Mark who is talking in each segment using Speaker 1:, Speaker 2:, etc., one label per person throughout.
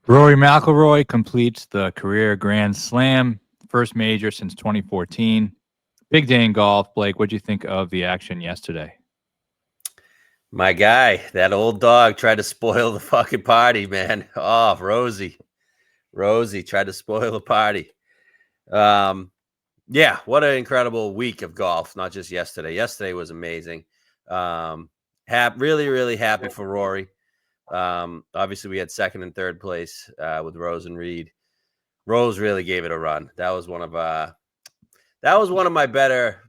Speaker 1: Rory McIlroy completes the career Grand Slam, first major since 2014. Big day in golf. Blake, what'd you think of the action yesterday?
Speaker 2: My guy, that old dog tried to spoil the fucking party, man. Oh, Rosie tried to spoil the party. Yeah, what an incredible week of golf. Not just yesterday. Yesterday was amazing. Really, really happy for Rory. Obviously, we had second and third place with Rose and Reed. Rose really gave it a run. That was one of my better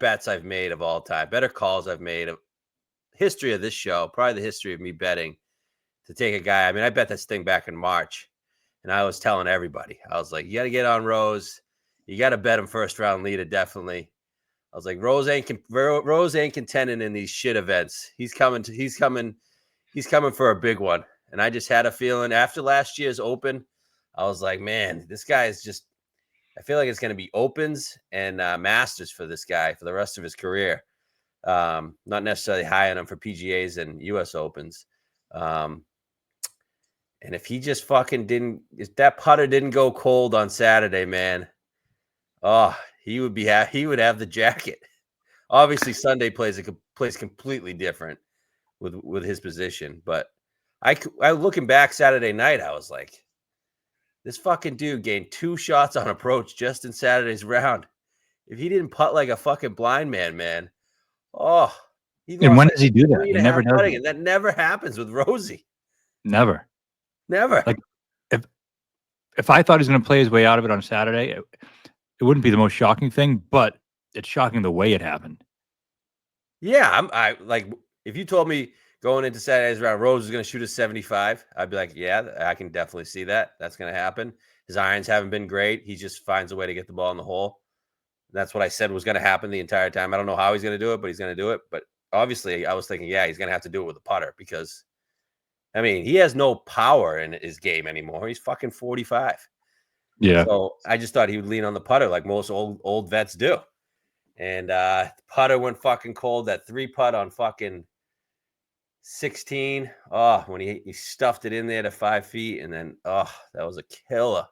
Speaker 2: bets I've made of all time. Better calls I've made of history of this show. Probably the history of me betting to take a guy. I mean, I bet this thing back in March, and I was telling everybody, I was like, you got to get on Rose. You got to bet him first round leader, definitely. I was like, Rose ain't contending in these shit events. He's coming for a big one. And I just had a feeling after last year's Open, I was like, man, this guy is just. I feel like it's going to be Opens and Masters for this guy for the rest of his career. Not necessarily high on him for PGAs and US Opens. And if he just if that putter didn't go cold on Saturday, man, he would have the jacket. Obviously, Sunday plays completely different with his position. But I looking back Saturday night, I was like, this fucking dude gained 2 shots on approach just in Saturday's round. If he didn't putt like a fucking blind man, he
Speaker 1: And
Speaker 2: lost
Speaker 1: when
Speaker 2: like
Speaker 1: does he do that?
Speaker 2: 3
Speaker 1: He
Speaker 2: and a
Speaker 1: never
Speaker 2: half
Speaker 1: does
Speaker 2: putting,
Speaker 1: it.
Speaker 2: and that never happens with Rosie.
Speaker 1: Never.
Speaker 2: Never.
Speaker 1: Like, if I thought he was going to play his way out of it on Saturday, it wouldn't be the most shocking thing, but it's shocking the way it happened.
Speaker 2: Yeah, I like if you told me going into Saturday's round, Rose is going to shoot a 75, I'd be like, yeah, I can definitely see that. That's going to happen. His irons haven't been great. He just finds a way to get the ball in the hole. That's what I said was going to happen the entire time. I don't know how he's going to do it, but he's going to do it. But obviously, I was thinking, yeah, he's going to have to do it with a putter because, I mean, he has no power in his game anymore. He's fucking 45.
Speaker 1: Yeah.
Speaker 2: So I just thought he would lean on the putter like most old vets do. And the putter went fucking cold. That 3-putt on fucking 16. Oh, when he stuffed it in there to 5 feet, and then that was a killer.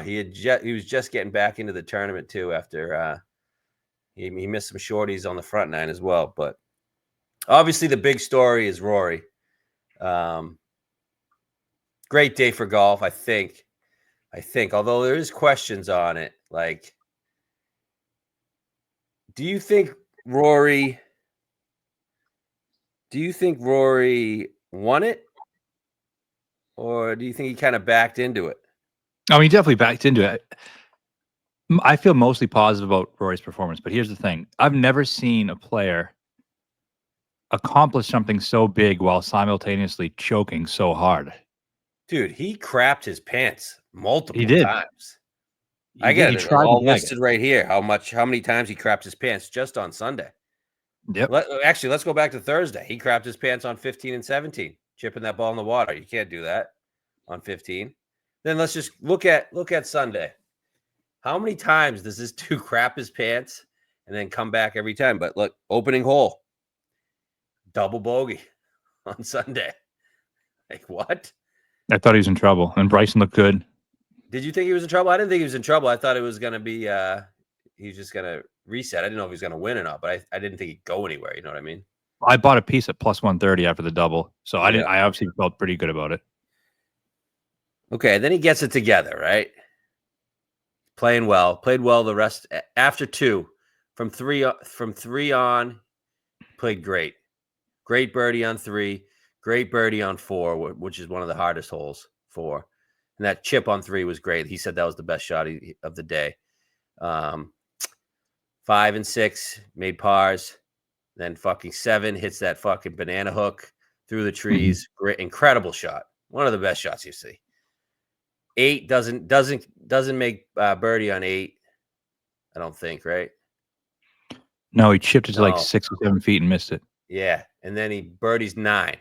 Speaker 2: He was just getting back into the tournament too after he missed some shorties on the front nine as well. But obviously, the big story is Rory. Great day for golf, I think. Although there is questions on it, like, do you think Rory won it? Or do you think he kind of backed into it?
Speaker 1: Oh, he definitely backed into it. I feel mostly positive about Rory's performance, but here's the thing. I've never seen a player accomplish something so big while simultaneously choking so hard.
Speaker 2: Dude, he crapped his pants multiple
Speaker 1: He did.
Speaker 2: times.
Speaker 1: I got it
Speaker 2: all listed right here. How many times he crapped his pants just on Sunday.
Speaker 1: Yep.
Speaker 2: Actually, let's go back to Thursday. He crapped his pants on 15 and 17, chipping that ball in the water. You can't do that on 15. Then let's just look at Sunday. How many times does this dude crap his pants and then come back every time? But look, opening hole, double bogey on Sunday. Like, what?
Speaker 1: I thought he was in trouble, and Bryson looked good.
Speaker 2: Did you think he was in trouble? I didn't think he was in trouble. I thought it was going to be he was just going to reset. I didn't know if he was going to win or not, but I didn't think he'd go anywhere. You know what I mean?
Speaker 1: I bought a piece at plus 130 after the double, so I obviously felt pretty good about it.
Speaker 2: Okay, then he gets it together, right? Played well the rest after 2 from 3 on, played great. Great birdie on 3, great birdie on 4, which is one of the hardest holes, 4. And that chip on 3 was great. He said that was the best shot of the day. 5 and 6 made pars. Then fucking 7 hits that fucking banana hook through the trees. Mm-hmm. Great, incredible shot. One of the best shots you see. 8 doesn't make birdie on 8. I don't think, right?
Speaker 1: No, he chipped it to like 6 or 7 feet and missed it.
Speaker 2: Yeah, and then he birdies 9,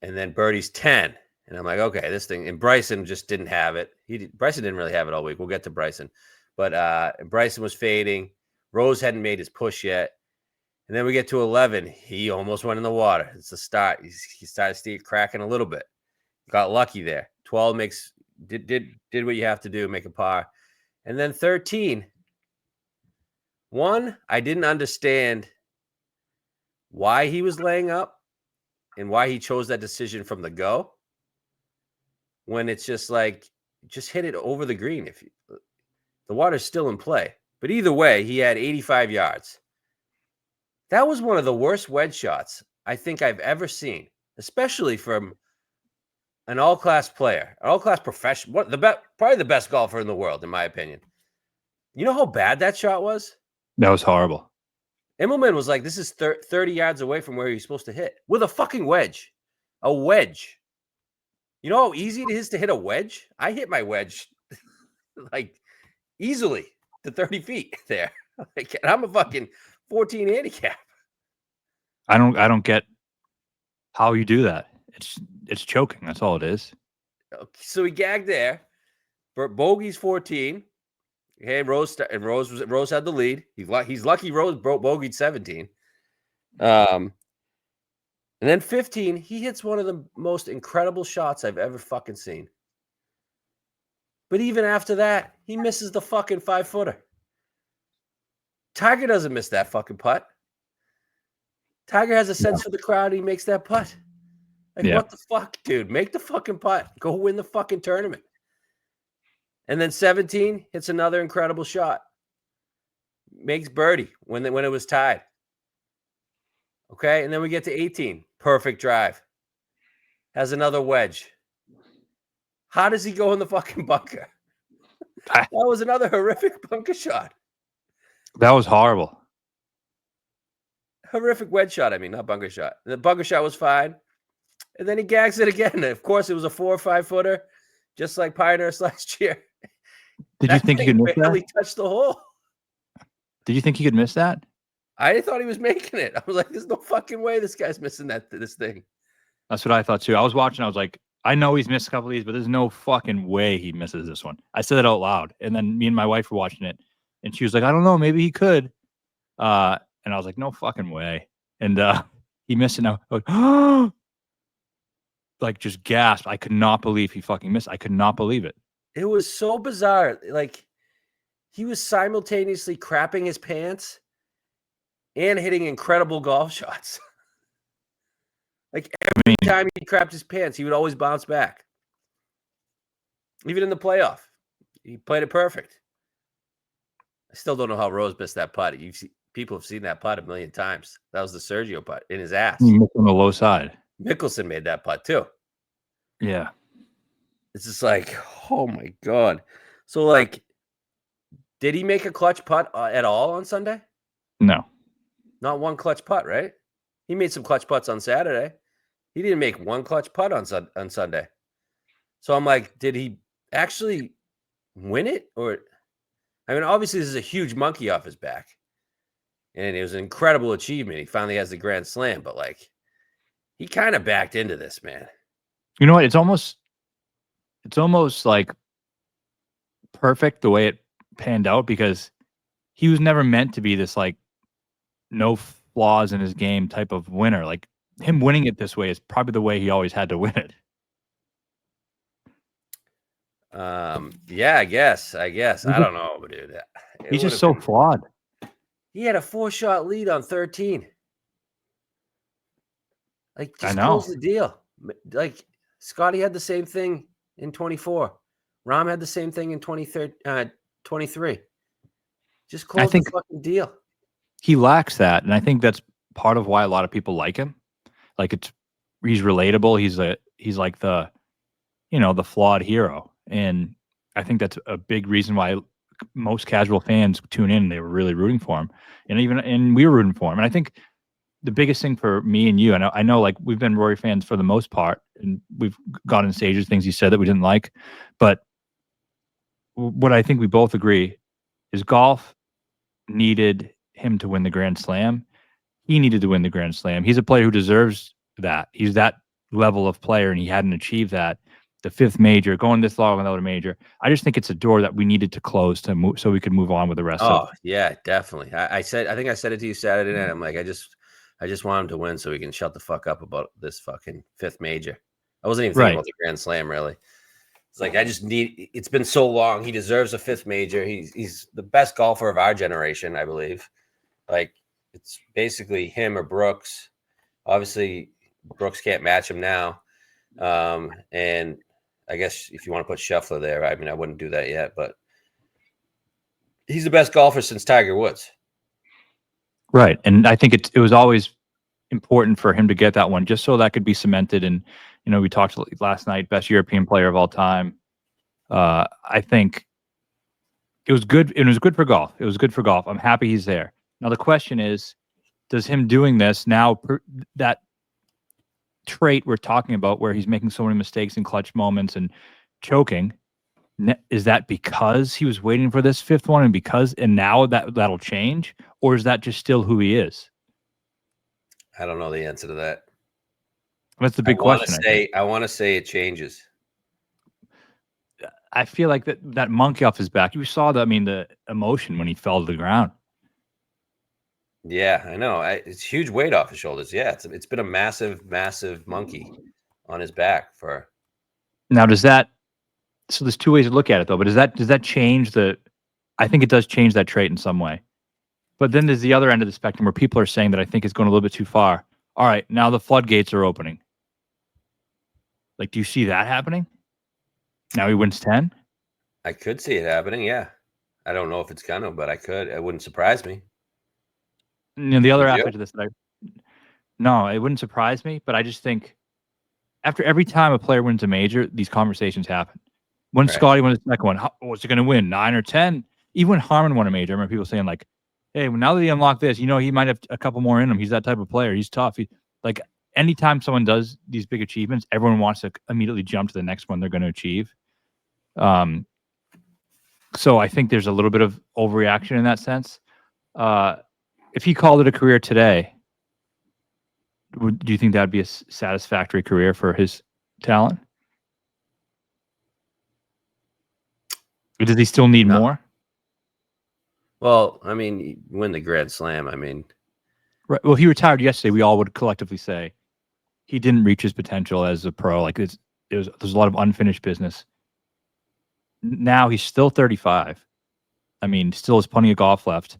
Speaker 2: and then birdies 10. And I'm like, okay, this thing. And Bryson just didn't have it. Bryson didn't really have it all week. We'll get to Bryson. But Bryson was fading. Rose hadn't made his push yet. And then we get to 11. He almost went in the water. It's the start. He started to see it cracking a little bit. Got lucky there. 12 did what you have to do, make a par. And then 13. One, I didn't understand why he was laying up and why he chose that decision from the go. When it's just like, just hit it over the green. If the water's still in play. But either way, he had 85 yards. That was one of the worst wedge shots I think I've ever seen, especially from an all-class player, an all-class professional, probably the best golfer in the world, in my opinion. You know how bad that shot was?
Speaker 1: That was horrible.
Speaker 2: Immelman was like, this is 30 yards away from where he's supposed to hit with a fucking wedge. A wedge. You know how easy it is to hit a wedge? I hit my wedge like easily to 30 feet there. Like, and I'm a fucking 14 handicap.
Speaker 1: I don't get how you do that. It's choking. That's all it is.
Speaker 2: So he gagged there. Bogey's 14. Okay, Rose had the lead. He's lucky Rose bogeyed 17. And then 15, he hits one of the most incredible shots I've ever fucking seen. But even after that, he misses the fucking 5-footer. Tiger doesn't miss that fucking putt. Tiger has a sense for the crowd. He makes that putt. Like, what the fuck, dude? Make the fucking putt. Go win the fucking tournament. And then 17 hits another incredible shot. Makes birdie when it was tied. Okay, and then we get to 18. Perfect drive. Has another wedge. How does he go in the fucking bunker? That was another horrific bunker shot.
Speaker 1: That was horrible.
Speaker 2: Horrific wedge shot, I mean, not bunker shot. The bunker shot was fine. And then he gags it again. Of course, it was a 4 or 5-footer, just like Pioneers last year.
Speaker 1: Did you think he could miss that?
Speaker 2: He touched the hole.
Speaker 1: Did you think he could miss that?
Speaker 2: I thought he was making it. I was like, there's no fucking way this guy's missing this thing.
Speaker 1: That's what I thought too. I was watching. I was like, I know he's missed a couple of these, but there's no fucking way he misses this one. I said it out loud. And then me and my wife were watching it. And she was like, I don't know. Maybe he could. And I was like, no fucking way. And he missed it now. Like, just gasped. I could not believe he fucking missed. I could not believe it.
Speaker 2: It was so bizarre. Like, he was simultaneously crapping his pants and hitting incredible golf shots. Like, every time he crapped his pants, he would always bounce back. Even in the playoff, he played it perfect. I still don't know how Rose missed that putt. People have seen that putt a million times. That was the Sergio putt in his ass.
Speaker 1: He missed on the low side.
Speaker 2: Mickelson made that putt too.
Speaker 1: Yeah.
Speaker 2: It's just like, oh my God. So, like, did he make a clutch putt at all on Sunday?
Speaker 1: No.
Speaker 2: Not one clutch putt, right? He made some clutch putts on Saturday. He didn't make one clutch putt on Sunday. So I'm like, did he actually win it? Or, I mean, obviously this is a huge monkey off his back. And it was an incredible achievement. He finally has the Grand Slam, but like, he kind of backed into this, man.
Speaker 1: You know what? It's almost like perfect the way it panned out, because he was never meant to be this like no flaws in his game type of winner. Like, him winning it this way is probably the way he always had to win it.
Speaker 2: Yeah, I guess. I don't know, dude.
Speaker 1: He's just so flawed.
Speaker 2: He had a 4-shot lead on 13. Like, just
Speaker 1: I know.
Speaker 2: close the deal. Like, Scotty had the same thing in 24. Rahm had the same thing in 23. Just close the fucking deal.
Speaker 1: He lacks that, and I think that's part of why a lot of people like him. Like, he's relatable. He's like the, the flawed hero, and I think that's a big reason why most casual fans tune in. They were really rooting for him, and we were rooting for him. And I think the biggest thing for me and you, I know, like, we've been Rory fans for the most part, and we've gone in stages, things he said that we didn't like, but what I think we both agree is golf needed him to win the Grand Slam. He needed to win the Grand Slam. He's a player who deserves that. He's that level of player, and he hadn't achieved that. The 5th major, going this long without a major. I just think it's a door that we needed to close to move, so we could move on with the rest of it.
Speaker 2: Oh, yeah, definitely. I think I said it to you Saturday night. I'm like, I just want him to win so we can shut the fuck up about this fucking 5th major. I wasn't even thinking
Speaker 1: Right.
Speaker 2: about the Grand Slam, really. It's like, it's been so long. He deserves a 5th major. He's the best golfer of our generation, I believe. Like, it's basically him or Brooks. Obviously, Brooks can't match him now. And I guess if you want to put Scheffler there, I mean, I wouldn't do that yet, but he's the best golfer since Tiger Woods.
Speaker 1: Right. And I think it was always important for him to get that one just so that could be cemented. And, we talked last night, best European player of all time. I think it was good. It was good for golf. It was good for golf. I'm happy he's there. Now, the question is, does him doing this now, that trait we're talking about where he's making so many mistakes in clutch moments and choking, is that because he was waiting for this 5th one and now that'll change? Or is that just still who he is?
Speaker 2: I don't know the answer to that.
Speaker 1: That's the big question.
Speaker 2: I want to say it changes.
Speaker 1: I feel like that monkey off his back. You saw the emotion when he fell to the ground.
Speaker 2: Yeah, I know. It's huge weight off his shoulders. Yeah, it's been a massive, massive monkey on his back for.
Speaker 1: Now, so there's 2 ways to look at it though, but does that change I think it does change that trait in some way. But then there's the other end of the spectrum where people are saying that I think it's going a little bit too far. All right, now the floodgates are opening. Like, do you see that happening? Now he wins 10?
Speaker 2: I could see it happening, yeah. I don't know if it's gonna, but I could. It wouldn't surprise me.
Speaker 1: The other aspect of this no, it wouldn't surprise me, but I just think after every time a player wins a major, these conversations happen. When Scotty won his second one, what's he going to win, 9 or 10? Even when Harman won a major, I remember people saying like, hey, well, now that he unlocked this, he might have a couple more in him. He's that type of player. He's tough. Like, anytime someone does these big achievements, everyone wants to immediately jump to the next one they're going to achieve. So I think there's a little bit of overreaction in that sense. If he called it a career today, do you think that'd be a satisfactory career for his talent? Or does he still need more?
Speaker 2: Well, I mean, you win the Grand Slam. I mean,
Speaker 1: right. Well, he retired yesterday. We all would collectively say he didn't reach his potential as a pro. Like, there's a lot of unfinished business. Now he's still 35. I mean, still has plenty of golf left.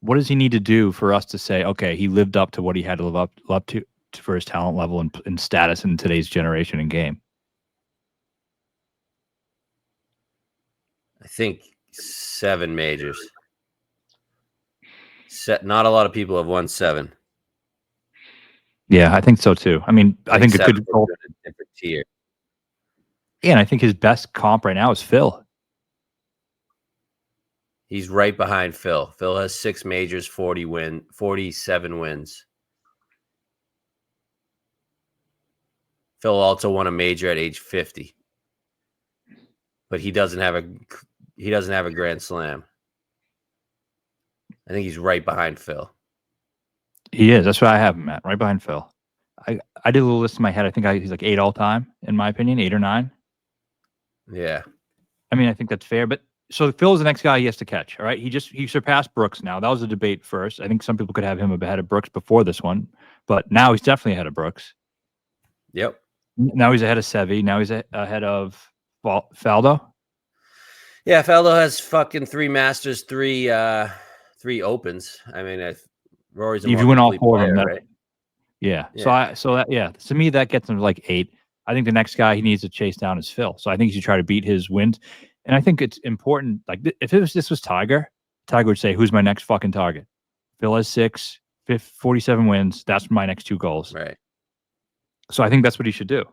Speaker 1: What does he need to do for us to say, okay, he lived up to what he had to live up to for his talent level and status in today's generation and game?
Speaker 2: I think 7 majors. Not a lot of people have won 7.
Speaker 1: Yeah, I think so too. I mean, I think it could go
Speaker 2: a different tier.
Speaker 1: Yeah, and I think his best comp right now is Phil.
Speaker 2: He's right behind Phil. Phil has 6 majors, 47 wins. Phil also won a major at age 50. But he doesn't have a Grand Slam. I think he's right behind Phil.
Speaker 1: He is. That's what I have him at, right behind Phil. I did a little list in my head. I think he's like 8 all time, in my opinion, 8 or 9.
Speaker 2: Yeah.
Speaker 1: I mean, I think that's fair. But so Phil's the next guy he has to catch. All right. He surpassed Brooks now. That was a debate first. I think some people could have him ahead of Brooks before this one, but now he's definitely ahead of Brooks.
Speaker 2: Yep.
Speaker 1: Now he's ahead of Seve. Now he's ahead of Faldo.
Speaker 2: Yeah, Faldo has fucking 3 Masters, 3 Opens. I mean, Rory's a
Speaker 1: if you win all 4
Speaker 2: player,
Speaker 1: of them,
Speaker 2: right?
Speaker 1: Yeah. To me that gets him to like 8. I think the next guy he needs to chase down is Phil. So I think he should try to beat his wins. And I think it's important. Like, if this was Tiger would say, "Who's my next fucking target?" Phil has 6, 47 wins. That's my next 2 goals.
Speaker 2: Right.
Speaker 1: So I think that's what he should do.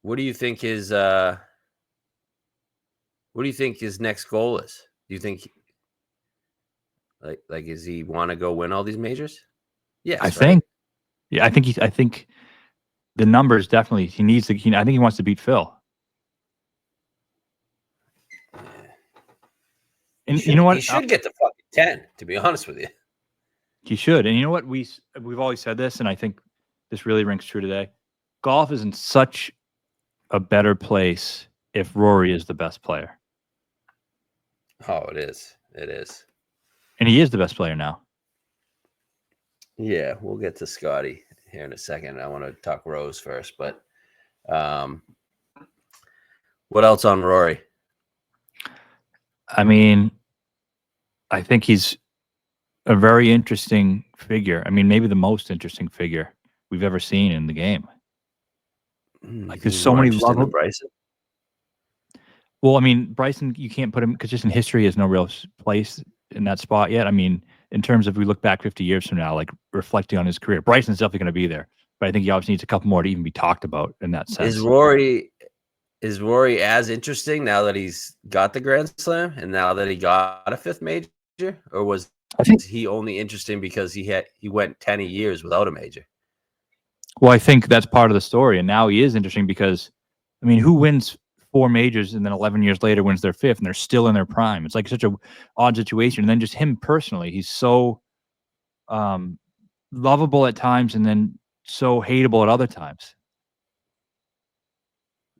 Speaker 2: What do you think his next goal is? Do you think like is he want to go win all these majors? Yes,
Speaker 1: I think the numbers definitely he needs to. I think he wants to beat Phil. And you know what?
Speaker 2: He should get to fucking 10. To be honest with you,
Speaker 1: he should. And you know what? We've always said this, and I think this really rings true today. Golf is in such a better place if Rory is the best player.
Speaker 2: Oh, it is. It is.
Speaker 1: And he is the best player now.
Speaker 2: Yeah, we'll get to Scotty. here in a second. I want to talk Rose first, but what else on Rory?
Speaker 1: I mean, I think he's a very interesting figure. I mean, maybe the most interesting figure we've ever seen in the game. Like, there's so many
Speaker 2: levels. Bryson.
Speaker 1: Well, I mean, Bryson, you can't put him because just in history, he has no real place in that spot yet. I mean, in terms of we look back 50 years from now, like reflecting on his career, Bryson's definitely going to be there. But I think he obviously needs a couple more to even be talked about in that sense.
Speaker 2: Is Rory as interesting now that he's got the Grand Slam and now that he got a 5th major, or was he only interesting because he went 10 years without a major?
Speaker 1: Well, I think that's part of the story, and now he is interesting because, I mean, who wins 4 majors and then 11 years later wins their 5th and they're still in their prime? It's like such a odd situation. And then just him personally, he's so lovable at times and then so hateable at other times.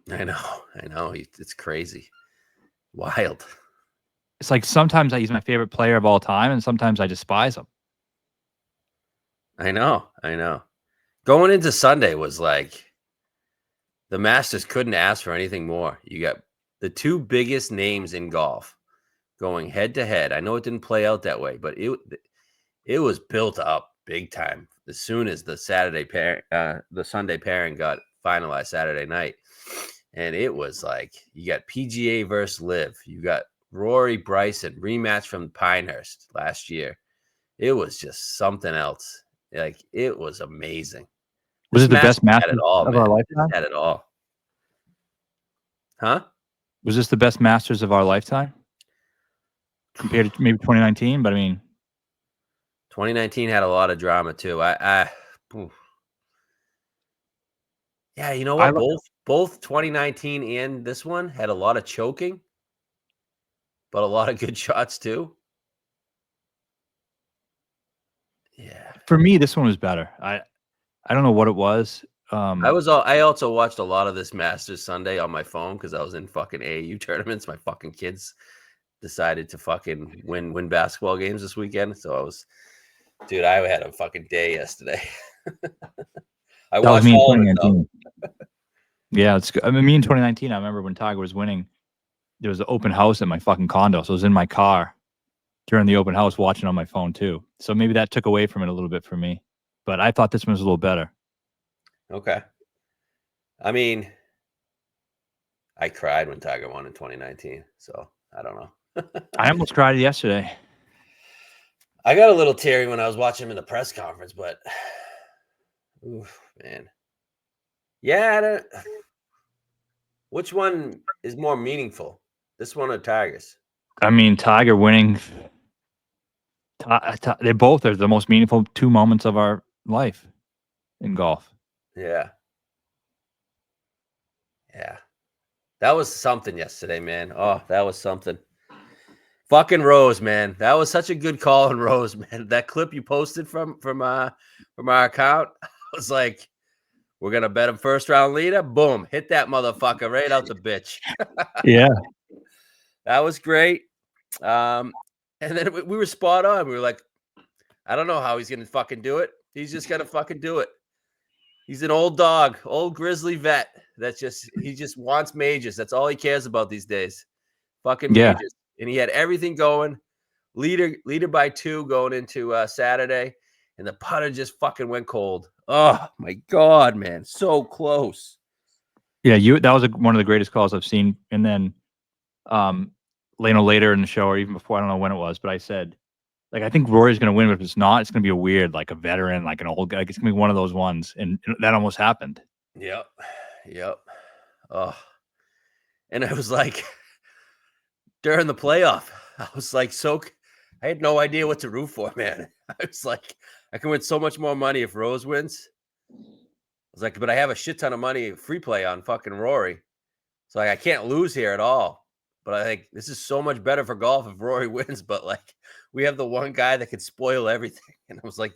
Speaker 2: I know. It's crazy. Wild.
Speaker 1: It's like sometimes he's my favorite player of all time, and sometimes I despise him.
Speaker 2: I know. Going into Sunday was like the Masters couldn't ask for anything more. You got the 2 biggest names in golf going head to head. I know it didn't play out that way, but it was built up big time as soon as the Sunday pairing got finalized Saturday night. And it was like you got PGA versus Liv. You got Rory Bryson rematch from Pinehurst last year. It was just something else. Like, it was amazing.
Speaker 1: Was it the best Masters of our lifetime?
Speaker 2: Had it all. Huh?
Speaker 1: Was this the best Masters of our lifetime compared to maybe 2019? But I mean,
Speaker 2: 2019 had a lot of drama too. Yeah, you know what? Both 2019 and this one had a lot of choking, but a lot of good shots too. Yeah.
Speaker 1: For me, this one was better. I don't know what it was.
Speaker 2: I also watched a lot of this Masters Sunday on my phone because I was in fucking AAU tournaments. My fucking kids decided to fucking win basketball games this weekend. So I had a fucking day yesterday. I watched all of it though.
Speaker 1: Yeah, it's good. I mean, me in 2019, I remember when Tiger was winning, there was an open house at my fucking condo. So I was in my car during the open house watching on my phone too. So maybe that took away from it a little bit for me. But I thought this one was a little better.
Speaker 2: Okay. I mean, I cried when Tiger won in 2019. So I don't know.
Speaker 1: I almost cried yesterday.
Speaker 2: I got a little teary when I was watching him in the press conference, but oof, man. Yeah. Which one is more meaningful? This one or Tiger's?
Speaker 1: I mean, Tiger winning. They both are the most meaningful 2 moments of our life in golf.
Speaker 2: Yeah. That was something yesterday, man. Oh, that was something. Fucking Rose, man. That was such a good call on Rose, man. That clip you posted from our account, I was like, we're gonna bet him 1st round leader. Boom, hit that motherfucker right out the bitch.
Speaker 1: Yeah,
Speaker 2: that was great. And then we were spot on. We were like, I don't know how he's gonna fucking do it. He's just gonna fucking do it. He's an old dog, old grizzly vet. He just wants majors. That's all he cares about these days. Fucking majors. And he had everything going. Leader by 2 going into Saturday, and the putter just fucking went cold. Oh my God, man. So close.
Speaker 1: Yeah, that was one of the greatest calls I've seen. And then later in the show, or even before, I don't know when it was, but I said, like, I think Rory's going to win, but if it's not, it's going to be a weird, like a veteran, like an old guy. It's going to be one of those ones. And that almost happened.
Speaker 2: Yep. Oh. And I was like, during the playoff, I was like, I had no idea what to root for, man. I was like, I can win so much more money if Rose wins. I was like, but I have a shit ton of money free play on fucking Rory. So like, I can't lose here at all. But I think this is so much better for golf if Rory wins. But like, we have the one guy that can spoil everything. And I was like,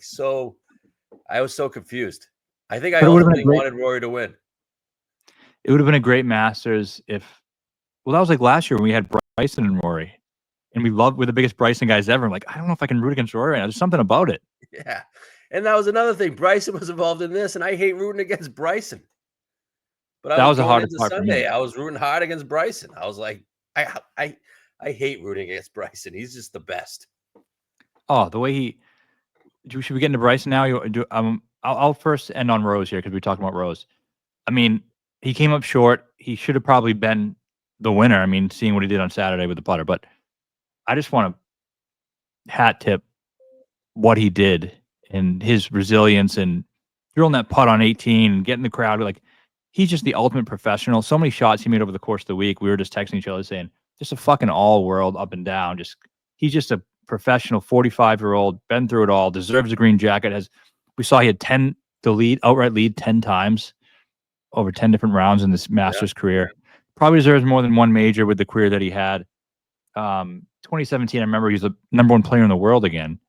Speaker 2: I was so confused. I think I ultimately wanted Rory to win.
Speaker 1: It would have been a great Masters that was like last year when we had Bryson and Rory. And we're the biggest Bryson guys ever. I'm like, I don't know if I can root against Rory right now. There's something about it.
Speaker 2: Yeah. And that was another thing. Bryson was involved in this, and I hate rooting against Bryson. But
Speaker 1: That
Speaker 2: I
Speaker 1: was the
Speaker 2: going
Speaker 1: hardest
Speaker 2: into
Speaker 1: part for
Speaker 2: Sunday,
Speaker 1: me.
Speaker 2: I was rooting hard against Bryson. I was like, I hate rooting against Bryson. He's just the best.
Speaker 1: Oh, the way he. Should we get into Bryson now? I'll first end on Rose here because we're talking about Rose. I mean, he came up short. He should have probably been the winner. I mean, seeing what he did on Saturday with the putter. But I just want to hat tip what he did and his resilience and drilling that putt on 18 and getting the crowd. Like, he's just the ultimate professional. So many shots he made over the course of the week. We were just texting each other saying, just a fucking all world up and down. He's just a professional 45-year-old, been through it all, deserves a green jacket. We saw he had outright lead 10 times over 10 different rounds in this Masters career. Probably deserves more than one major with the career that he had. 2017, I remember he was the number one player in the world again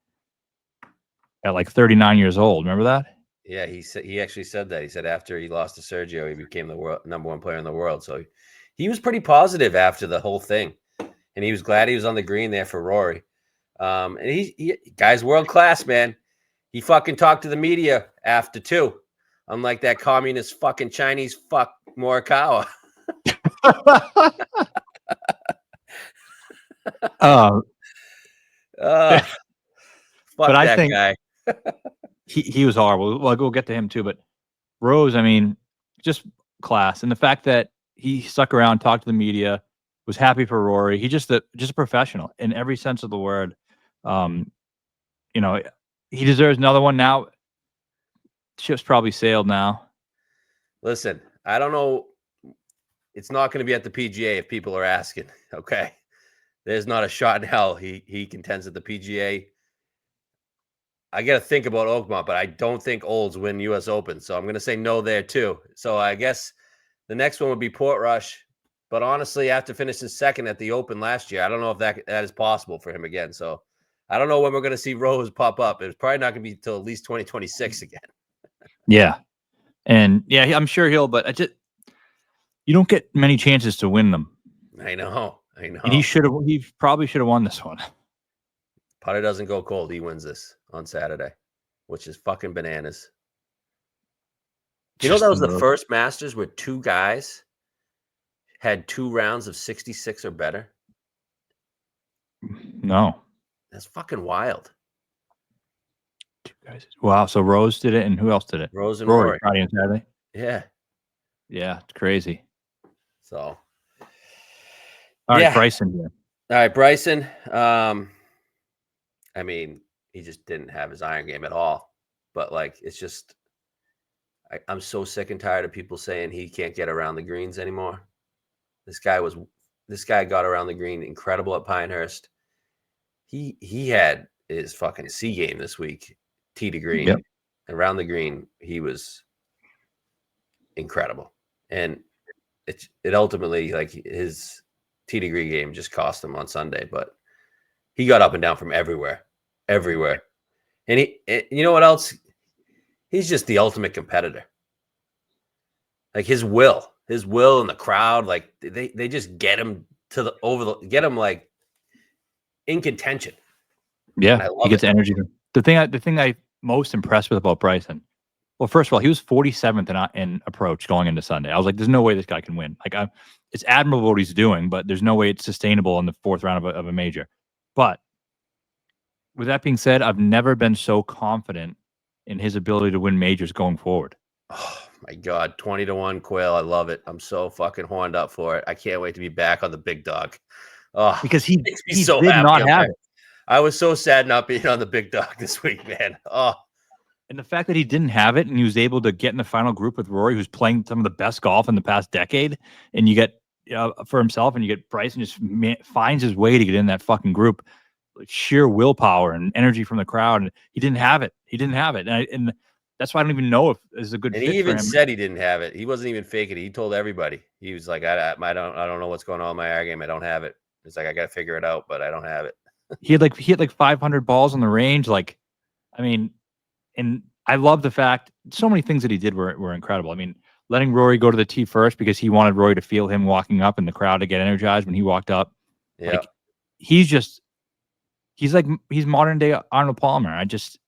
Speaker 1: at like 39 years old. Remember that?
Speaker 2: Yeah, he actually said that. He said after he lost to Sergio, he became the number one player in the world. So he was pretty positive after the whole thing, and he was glad he was on the green there for Rory. And he guy's world class, man. He fucking talked to the media after too, unlike that communist fucking Chinese fuck Morikawa. Fuck
Speaker 1: I
Speaker 2: that
Speaker 1: think
Speaker 2: guy.
Speaker 1: he was horrible. Well, we'll get to him too. But Rose, I mean, just class, and the fact that he stuck around, talked to the media, was happy for Rory. He just a professional in every sense of the word. You know, he deserves another one now. Ship's probably sailed now.
Speaker 2: Listen, I don't know. It's not going to be at the PGA if people are asking. Okay, there's not a shot in hell he contends at the PGA. I got to think about Oakmont, but I don't think Olds win U.S. Open, so I'm going to say no there too. So I guess the next one would be Portrush. But honestly, after finishing second at the Open last year, I don't know if that is possible for him again. So I don't know when we're going to see Rose pop up. It's probably not going to be until at least 2026 again.
Speaker 1: Yeah, and yeah, I'm sure he'll. But you don't get many chances to win them.
Speaker 2: I know.
Speaker 1: And he probably should have won this one.
Speaker 2: Putter doesn't go cold. He wins this on Saturday, which is fucking bananas. You know, that was the first Masters where two guys had 2 rounds of 66 or better?
Speaker 1: No.
Speaker 2: That's fucking wild.
Speaker 1: 2 guys. Wow. So Rose did it, and who else did it?
Speaker 2: Rose and Rory.
Speaker 1: Friday and Saturday?
Speaker 2: Yeah.
Speaker 1: Yeah, it's crazy.
Speaker 2: So.
Speaker 1: All right, Bryson here.
Speaker 2: All right, Bryson. I mean, he just didn't have his iron game at all. But, like, it's just, I'm so sick and tired of people saying he can't get around the greens anymore. This guy got around the green incredible at Pinehurst. He had his fucking C game this week, tee to green.
Speaker 1: Yep.
Speaker 2: Around the green, he was incredible. And it ultimately, like, his tee to green game just cost him on Sunday, but he got up and down from everywhere. And you know what else? He's just the ultimate competitor. Like, his will in the crowd, like, they just get him get him like in contention.
Speaker 1: Yeah, he gets energy. The thing I most impressed with about Bryson, well, first of all, he was 47th in approach going into Sunday. I was like, there's no way this guy can win. Like, it's admirable what he's doing, but there's no way it's sustainable in the 4th round of a major. But with that being said, I've never been so confident in his ability to win majors going forward.
Speaker 2: Oh my God, 20-1 Quail. I love it. I'm so fucking horned up for it. I can't wait to be back on the big dog. Oh,
Speaker 1: because he
Speaker 2: so
Speaker 1: did
Speaker 2: happy
Speaker 1: not have it.
Speaker 2: I was so sad not being on the big dog this week, man. Oh.
Speaker 1: And the fact that he didn't have it and he was able to get in the final group with Rory, who's playing some of the best golf in the past decade, and you get for himself, and you get Bryson just finds his way to get in that fucking group. Sheer willpower and energy from the crowd, and he didn't have it. And that's why I don't even know if it's a good fit.
Speaker 2: And he even said he didn't have it. He wasn't even faking it. He told everybody. He was like, I don't know what's going on in my air game. I don't have it. It's like, I got to figure it out, but I don't have it.
Speaker 1: He had like 500 balls on the range. Like, I mean, and I love the fact so many things that he did were incredible. I mean, letting Rory go to the tee first because he wanted Rory to feel him walking up in the crowd to get energized when he walked up.
Speaker 2: Yeah.
Speaker 1: Like, he's modern day Arnold Palmer. I just,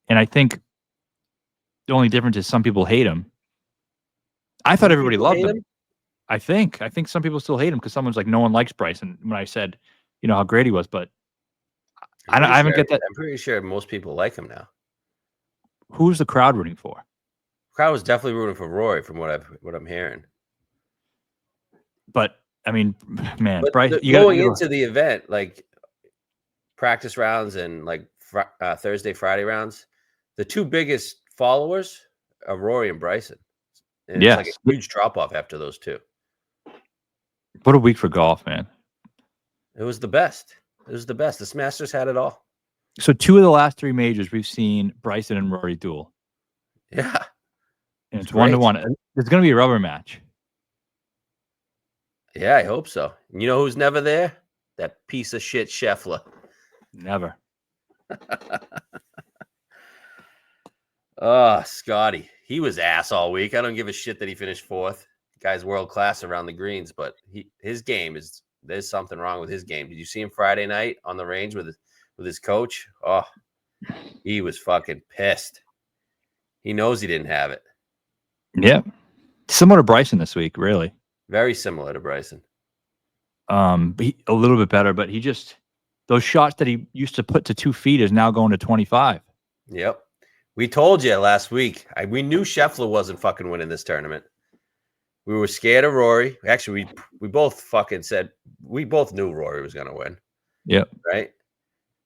Speaker 1: And I think the only difference is some people hate him. I thought everybody loved him. I think some people still hate him because someone's like, no one likes Bryson. When I said, how great he was, but I haven't get that.
Speaker 2: I'm pretty sure most people like him now.
Speaker 1: Who's the crowd rooting for?
Speaker 2: The crowd was definitely rooting for Rory, from what I'm hearing.
Speaker 1: But I mean, man,
Speaker 2: Bryson, going into the event, like practice rounds and like Thursday, Friday rounds, the two biggest followers are Rory and Bryson. And it's like a huge drop off after those two.
Speaker 1: What a week for golf, man.
Speaker 2: It was the best. The Masters had it all.
Speaker 1: So 2 of the last 3 majors, we've seen Bryson and Rory duel.
Speaker 2: Yeah.
Speaker 1: And it's 1-1. It's going to be a rubber match.
Speaker 2: Yeah, I hope so. You know who's never there? That piece of shit Scheffler.
Speaker 1: Never.
Speaker 2: Oh, Scotty. He was ass all week. I don't give a shit that he finished 4th. Guy's world class around the greens, but his game there's something wrong with his game. Did you see him Friday night on the range with his coach? Oh, he was fucking pissed. He knows he didn't have it.
Speaker 1: Yeah. Similar to Bryson this week, really.
Speaker 2: Very similar to Bryson.
Speaker 1: But a little bit better, but he just, those shots that he used to put to 2 feet is now going to 25.
Speaker 2: Yep. We told you last week. We knew Scheffler wasn't fucking winning this tournament. We were scared of Rory. Actually, we both fucking said, we both knew Rory was going to win.
Speaker 1: Yep.
Speaker 2: Right?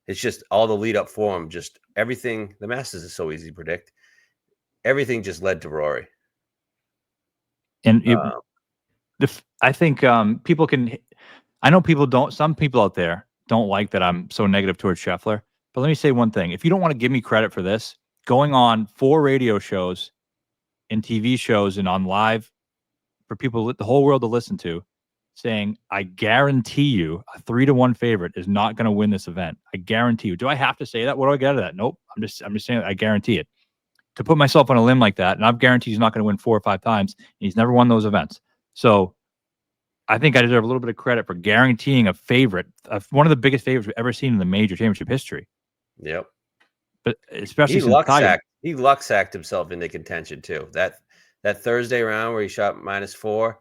Speaker 2: It's just all the lead up for him. Just everything. The Masters is so easy to predict. Everything just led to Rory.
Speaker 1: And I think people can, I know people don't, some people out there don't like that I'm so negative towards Scheffler. But let me say one thing. If you don't want to give me credit for this, going on 4 radio shows and TV shows and on live for people, the whole world to listen to, saying, I guarantee you a 3-1 favorite is not going to win this event. I guarantee you. Do I have to say that? What do I get out of that? Nope. I'm just saying that I guarantee it. To put myself on a limb like that, and I've guaranteed he's not going to win 4 or 5 times, and he's never won those events. So I think I deserve a little bit of credit for guaranteeing a favorite, one of the biggest favorites we've ever seen in the major championship history.
Speaker 2: Yep.
Speaker 1: But especially
Speaker 2: he luck sacked himself into contention too. That Thursday round where he shot -4,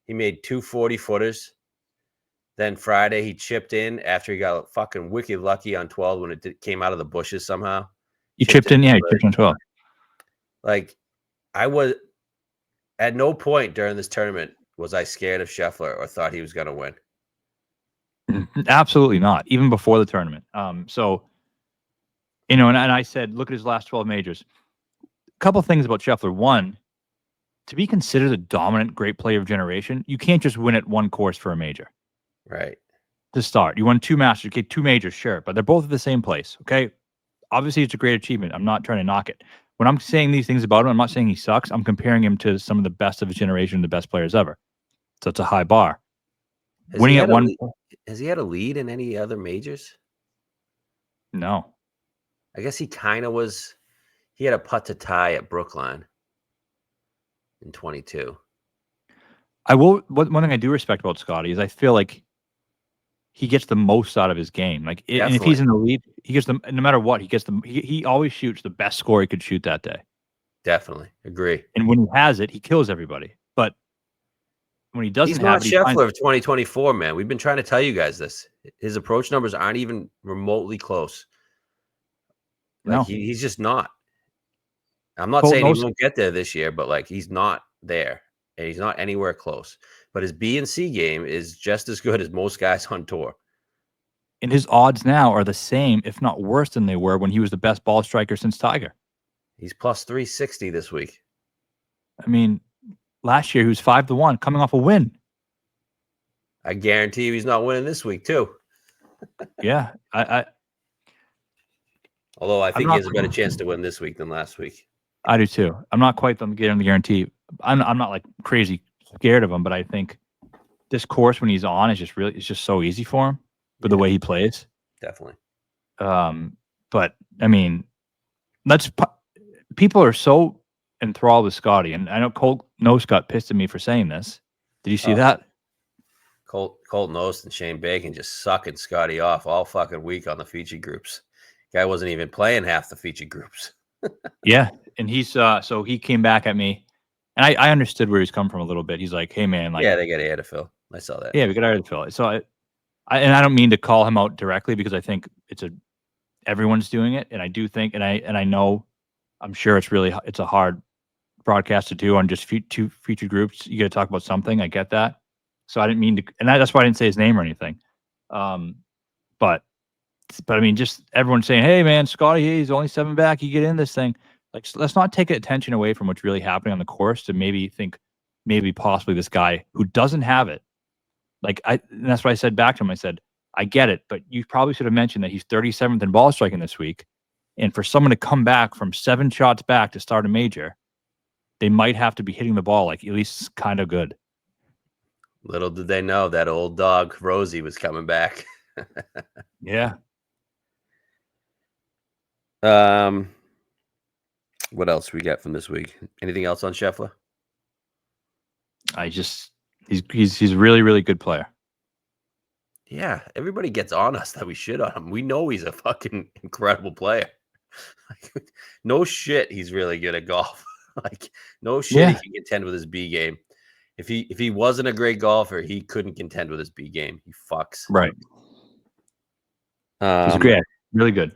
Speaker 2: he made 2 40-footers. Then Friday he chipped in after he got fucking wicked lucky on 12 when it came out of the bushes somehow.
Speaker 1: He chipped in, yeah, he chipped on 12.
Speaker 2: Like, I was at no point during this tournament was I scared of Scheffler or thought he was going to win.
Speaker 1: Absolutely not. Even before the tournament. So, and I said, look at his last 12 majors. A couple things about Scheffler. One, to be considered a dominant great player of generation, you can't just win at one course for a major.
Speaker 2: Right.
Speaker 1: To start. You won 2 Masters, okay, 2 majors, sure, but they're both at the same place, okay? Obviously, it's a great achievement. I'm not trying to knock it. When I'm saying these things about him, I'm not saying he sucks. I'm comparing him to some of the best of his generation, the best players ever. So it's a high bar. Winning at one.
Speaker 2: Has he had a lead in any other majors?
Speaker 1: No.
Speaker 2: I guess he kind of was. He had a putt to tie at Brookline in 22.
Speaker 1: I will. One thing I do respect about Scotty is I feel like he gets the most out of his game. Like, and if he's in the lead, he gets the, no matter what, he gets the, he always shoots the best score he could shoot that day.
Speaker 2: Definitely agree.
Speaker 1: And when he has it, he kills everybody. But when he doesn't have it,
Speaker 2: he's not Scheffler of 2024, man. We've been trying to tell you guys this. His approach numbers aren't even remotely close. Like, no, he's just not. I'm not saying he won't get there this year, but like, he's not there, and he's not anywhere close. But his B and C game is just as good as most guys on tour.
Speaker 1: And his odds now are the same, if not worse than they were when he was the best ball striker since Tiger.
Speaker 2: He's plus 360 this week.
Speaker 1: I mean, last year he was 5-1, coming off a win.
Speaker 2: I guarantee you he's not winning this week too.
Speaker 1: Yeah,
Speaker 2: although I think he has a better chance to win this week than last week.
Speaker 1: I do too. I'm not quite getting the guarantee. I'm not like crazy scared of him, but I think this course when he's on is just it's just so easy for him with the way he plays.
Speaker 2: Definitely.
Speaker 1: But I mean, people are so enthralled with Scotty, and I know Colt Knost got pissed at me for saying this. Did you see that?
Speaker 2: Colt Knost and Shane Bacon just sucking Scotty off all fucking week on the feature groups. Guy wasn't even playing half the feature groups.
Speaker 1: Yeah, and he's so he came back at me, and I understood where he's come from a little bit. He's like, "Hey, man, like,
Speaker 2: Yeah, they got air to fill. I saw that.
Speaker 1: yeah, we got to fill it." So I don't mean to call him out directly because I think everyone's doing it, and I do think, and I know, I'm sure it's a hard broadcast to do on just two featured groups. You got to talk about something. I get that. So I didn't mean to, and that's why I didn't say his name or anything. But I mean, just everyone saying, "Hey, man, Scotty, he's only 7 back. You get in this thing." Like, let's not take attention away from what's really happening on the course to maybe think maybe possibly this guy who doesn't have it. Like and that's what I said back to him. I said, "I get it, but you probably should have mentioned that he's 37th in ball striking this week, and for someone to come back from 7 shots back to start a major, they might have to be hitting the ball like at least kind of good."
Speaker 2: Little did they know that old dog Rosie was coming back.
Speaker 1: Yeah.
Speaker 2: What else we got from this week? Anything else on Scheffler?
Speaker 1: He's a really, really good player.
Speaker 2: Yeah, everybody gets on us that we shit on him. We know he's a fucking incredible player. Like, no shit, he's really good at golf. Like, no shit, he can contend with his B game. If he wasn't a great golfer, he couldn't contend with his B game. He fucks.
Speaker 1: Right. He's great. Really good.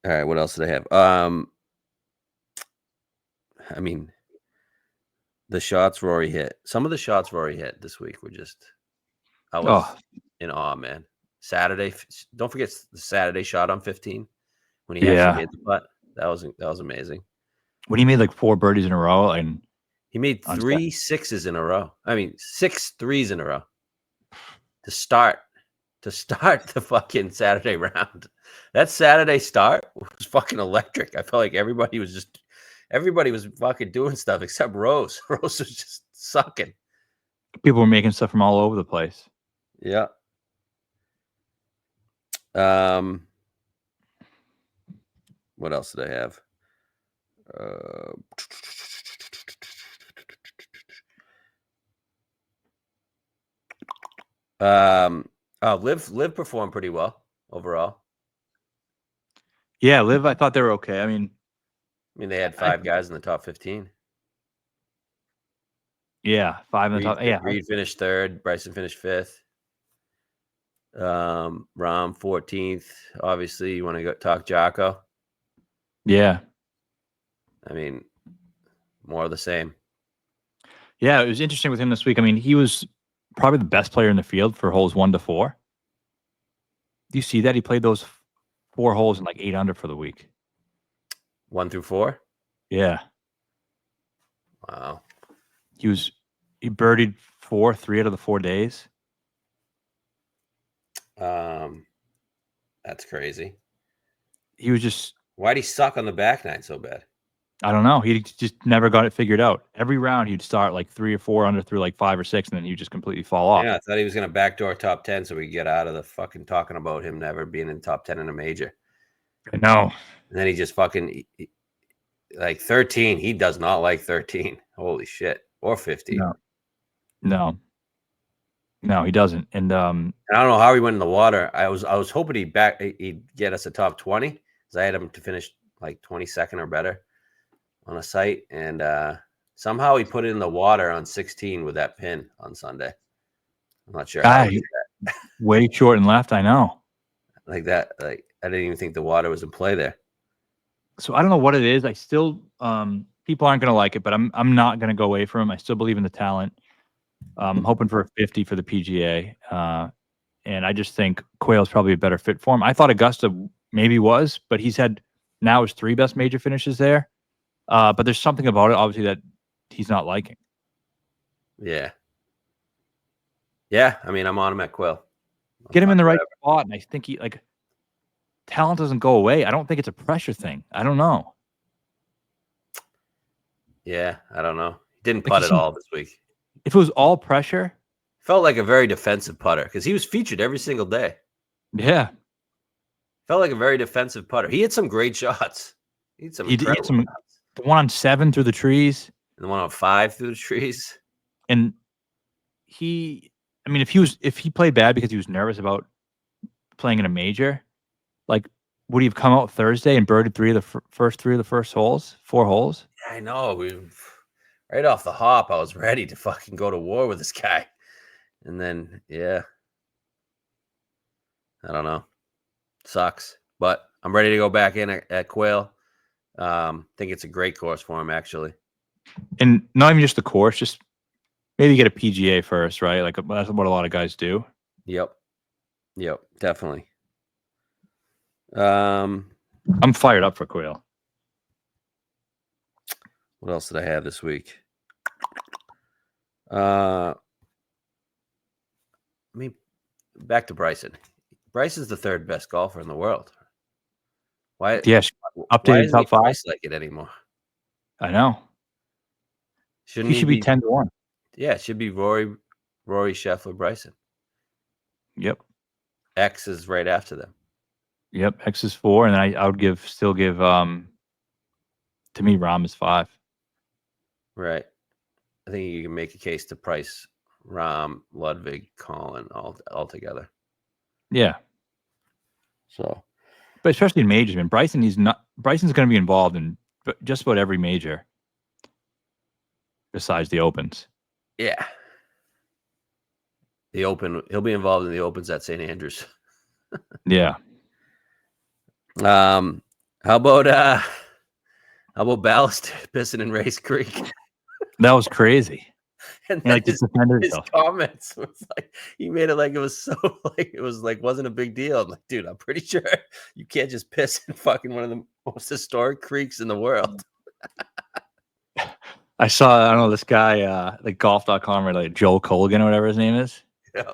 Speaker 2: All right, what else did I have? I mean, the shots Rory hit. Some of the shots Rory hit this week were just, I was in awe, man. Saturday, don't forget the Saturday shot on 15 when he actually made the putt. That was amazing.
Speaker 1: When he made like 4 birdies in a row, and
Speaker 2: he made 3 sixes in a row. I mean, 6 threes in a row to start the fucking Saturday round. That Saturday start was fucking electric. I felt like everybody was fucking doing stuff except Rose. Rose was just sucking.
Speaker 1: People were making stuff from all over the place.
Speaker 2: Yeah. What else did I have? Liv performed pretty well overall.
Speaker 1: Yeah, Liv, I thought they were okay. I mean,
Speaker 2: they had 5 guys in the top 15.
Speaker 1: Yeah, 5 in the top. Yeah,
Speaker 2: Reed finished 3rd. Bryson finished 5th. Rahm 14th. Obviously, you want to go talk Jocko?
Speaker 1: Yeah.
Speaker 2: I mean, more of the same.
Speaker 1: Yeah, it was interesting with him this week. I mean, he was probably the best player in the field for holes 1 to 4. Do you see that? He played those 4 holes in like 8 under for the week.
Speaker 2: 1 through 4?
Speaker 1: Yeah.
Speaker 2: Wow.
Speaker 1: He birdied 3 out of the 4 days.
Speaker 2: That's crazy.
Speaker 1: He was just.
Speaker 2: Why'd he suck on the back nine so bad?
Speaker 1: I don't know. He just never got it figured out. Every round he'd start like 3 or 4 under through like 5 or 6, and then he'd just completely fall off.
Speaker 2: Yeah, I thought he was going to backdoor top 10 so we could get out of the fucking talking about him never being in top 10 in a major.
Speaker 1: I know.
Speaker 2: And then he just fucking like 13. He does not like 13. Holy shit. Or 15.
Speaker 1: No, he doesn't. And
Speaker 2: I don't know how he went in the water. I was hoping he'd get us a top 20 because I had him to finish like 22nd or better on a site, and somehow he put it in the water on 16 with that pin on Sunday. I'm not sure how he did that.
Speaker 1: Way short and left, I know.
Speaker 2: Like that, like I didn't even think the water was in play there.
Speaker 1: So I don't know what it is. I still people aren't gonna like it, but I'm not gonna go away from him. I still believe in the talent. I'm hoping for a 50 for the PGA. And I just think Quayle's probably a better fit for him. I thought Augusta maybe was, but he's had now his 3 best major finishes there. But there's something about it, obviously, that he's not liking.
Speaker 2: Yeah. Yeah. I mean, I'm on him at Quayle.
Speaker 1: Get him in the right spot. And I think talent doesn't go away. I don't think it's a pressure thing. I don't know.
Speaker 2: Yeah. I don't know. He didn't putt at all this week.
Speaker 1: If it was all pressure.
Speaker 2: Felt like a very defensive putter because he was featured every single day.
Speaker 1: Yeah.
Speaker 2: Felt like a very defensive putter. He had some great shots. He had some shots.
Speaker 1: The one on 7 through the trees.
Speaker 2: And the one on 5 through the trees.
Speaker 1: And if he played bad because he was nervous about playing in a major, like would he have come out Thursday and birded first 3 of the first holes, 4 holes?
Speaker 2: I know. Right off the hop, I was ready to fucking go to war with this guy. And then, yeah. I don't know. Sucks. But I'm ready to go back in at Quail. Think it's a great course for him, actually.
Speaker 1: And not even just the course, just maybe get a PGA first, right? Like that's what a lot of guys do.
Speaker 2: Yep, definitely.
Speaker 1: I'm fired up for Quail.
Speaker 2: What else did I have this week? I mean, back to Bryson. Bryson's the third best golfer in the world. Why?
Speaker 1: Yes, updated top 5
Speaker 2: like it anymore.
Speaker 1: I know.
Speaker 2: Shouldn't
Speaker 1: he should be 10-1?
Speaker 2: Yeah, it should be Rory, Scheffler, Bryson.
Speaker 1: Yep.
Speaker 2: X is right after them.
Speaker 1: Yep. X is 4, and then I would still give to me Rahm is 5.
Speaker 2: Right. I think you can make a case to price Rahm, Ludwig, Collin all together.
Speaker 1: Yeah.
Speaker 2: So,
Speaker 1: but especially in majors, man. Bryson's going to be involved in just about every major besides the Opens.
Speaker 2: Yeah. The Open, he'll be involved in the Opens at St. Andrews.
Speaker 1: Yeah.
Speaker 2: How about Ballast pissing in Race Creek?
Speaker 1: That was crazy.
Speaker 2: And
Speaker 1: like
Speaker 2: his comments was like, he made it like it was so like it was like wasn't a big deal. I'm like, dude, I'm pretty sure you can't just piss in fucking one of the most historic creeks in the world.
Speaker 1: I don't know, this guy, like golf.com or like Joel Colgan or whatever his name is.
Speaker 2: Yeah.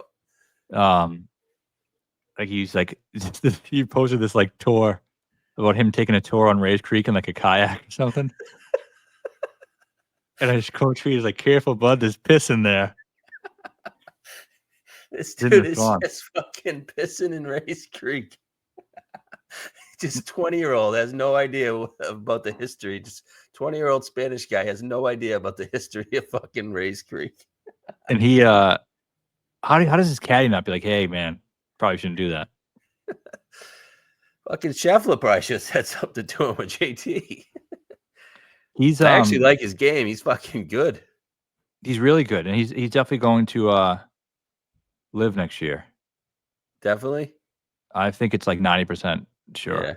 Speaker 1: Like he's like, he posted this like tour about him taking a tour on Race Creek in like a kayak or something. And his coach is like, careful, bud, there's piss in there.
Speaker 2: This dude is just fucking pissing in Race Creek. Just 20-year-old has no idea about the history. Just 20-year-old Spanish guy has no idea about the history of fucking Race Creek.
Speaker 1: And he, how does his caddy not be like, hey, man, probably shouldn't do that?
Speaker 2: Fucking Scheffler probably should have said something to him with JT.
Speaker 1: I
Speaker 2: actually like his game. He's fucking good.
Speaker 1: He's really good, and he's definitely going to live next year.
Speaker 2: Definitely.
Speaker 1: I think it's like 90% sure.
Speaker 2: Yeah.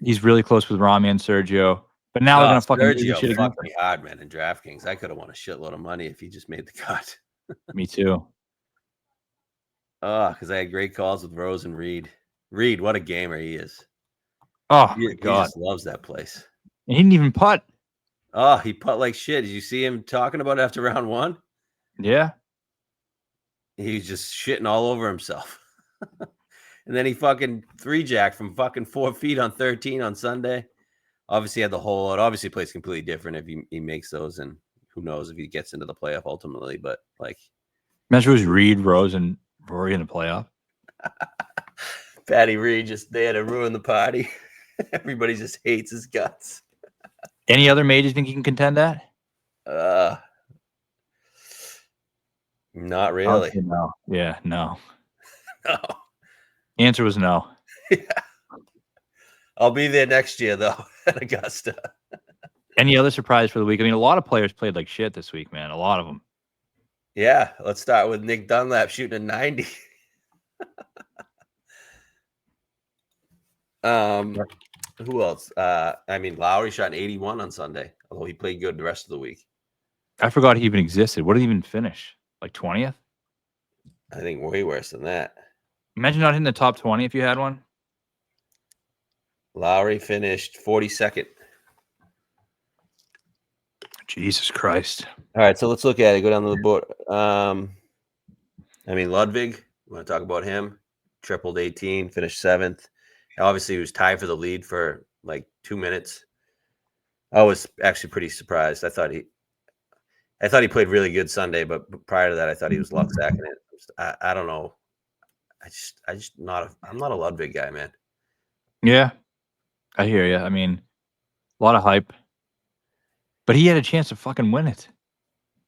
Speaker 1: He's really close with Rami and Sergio, but now they're gonna fucking do this shit
Speaker 2: fucked me hard, man. In DraftKings, I could have won a shitload of money if he just made the cut.
Speaker 1: Me too.
Speaker 2: Because I had great calls with Rose and Reed. Reed, what a gamer he is.
Speaker 1: Oh my God,
Speaker 2: he just loves that place.
Speaker 1: And he didn't even putt.
Speaker 2: Oh, he putt like shit. Did you see him talking about it after round 1?
Speaker 1: Yeah.
Speaker 2: He's just shitting all over himself. And then he fucking 3-jack from fucking 4 feet on 13 on Sunday. Obviously had the hole. It obviously plays completely different if he makes those, and who knows if he gets into the playoff ultimately. But like,
Speaker 1: imagine it was Reed, Rose, and Rory in the playoff.
Speaker 2: Patty Reed just there to ruin the party. Everybody just hates his guts.
Speaker 1: Any other majors think he can contend at?
Speaker 2: Not really.
Speaker 1: No. Yeah, no.
Speaker 2: No.
Speaker 1: Answer was no.
Speaker 2: Yeah. I'll be there next year though at Augusta.
Speaker 1: Any other surprise for the week? I mean, a lot of players played like shit this week, man. A lot of them.
Speaker 2: Yeah, let's start with Nick Dunlap shooting a 90. Who else? I mean, Lowry shot an 81 on Sunday, although he played good the rest of the week.
Speaker 1: I forgot he even existed. What did he even finish? Like 20th?
Speaker 2: I think way worse than that.
Speaker 1: Imagine not hitting the top 20 if you had one.
Speaker 2: Lowry finished 42nd.
Speaker 1: Jesus Christ.
Speaker 2: All right, so let's look at it. Go down to the board. I mean, Ludwig, we want to talk about him. Tripled 18, finished 7th. Obviously, he was tied for the lead for like 2 minutes. I was actually pretty surprised. I thought he played really good Sunday, but prior to that, I thought he was luck sacking it. I don't know. I'm not a Ludwig guy, man.
Speaker 1: Yeah, I hear you. I mean, a lot of hype, but he had a chance to fucking win it.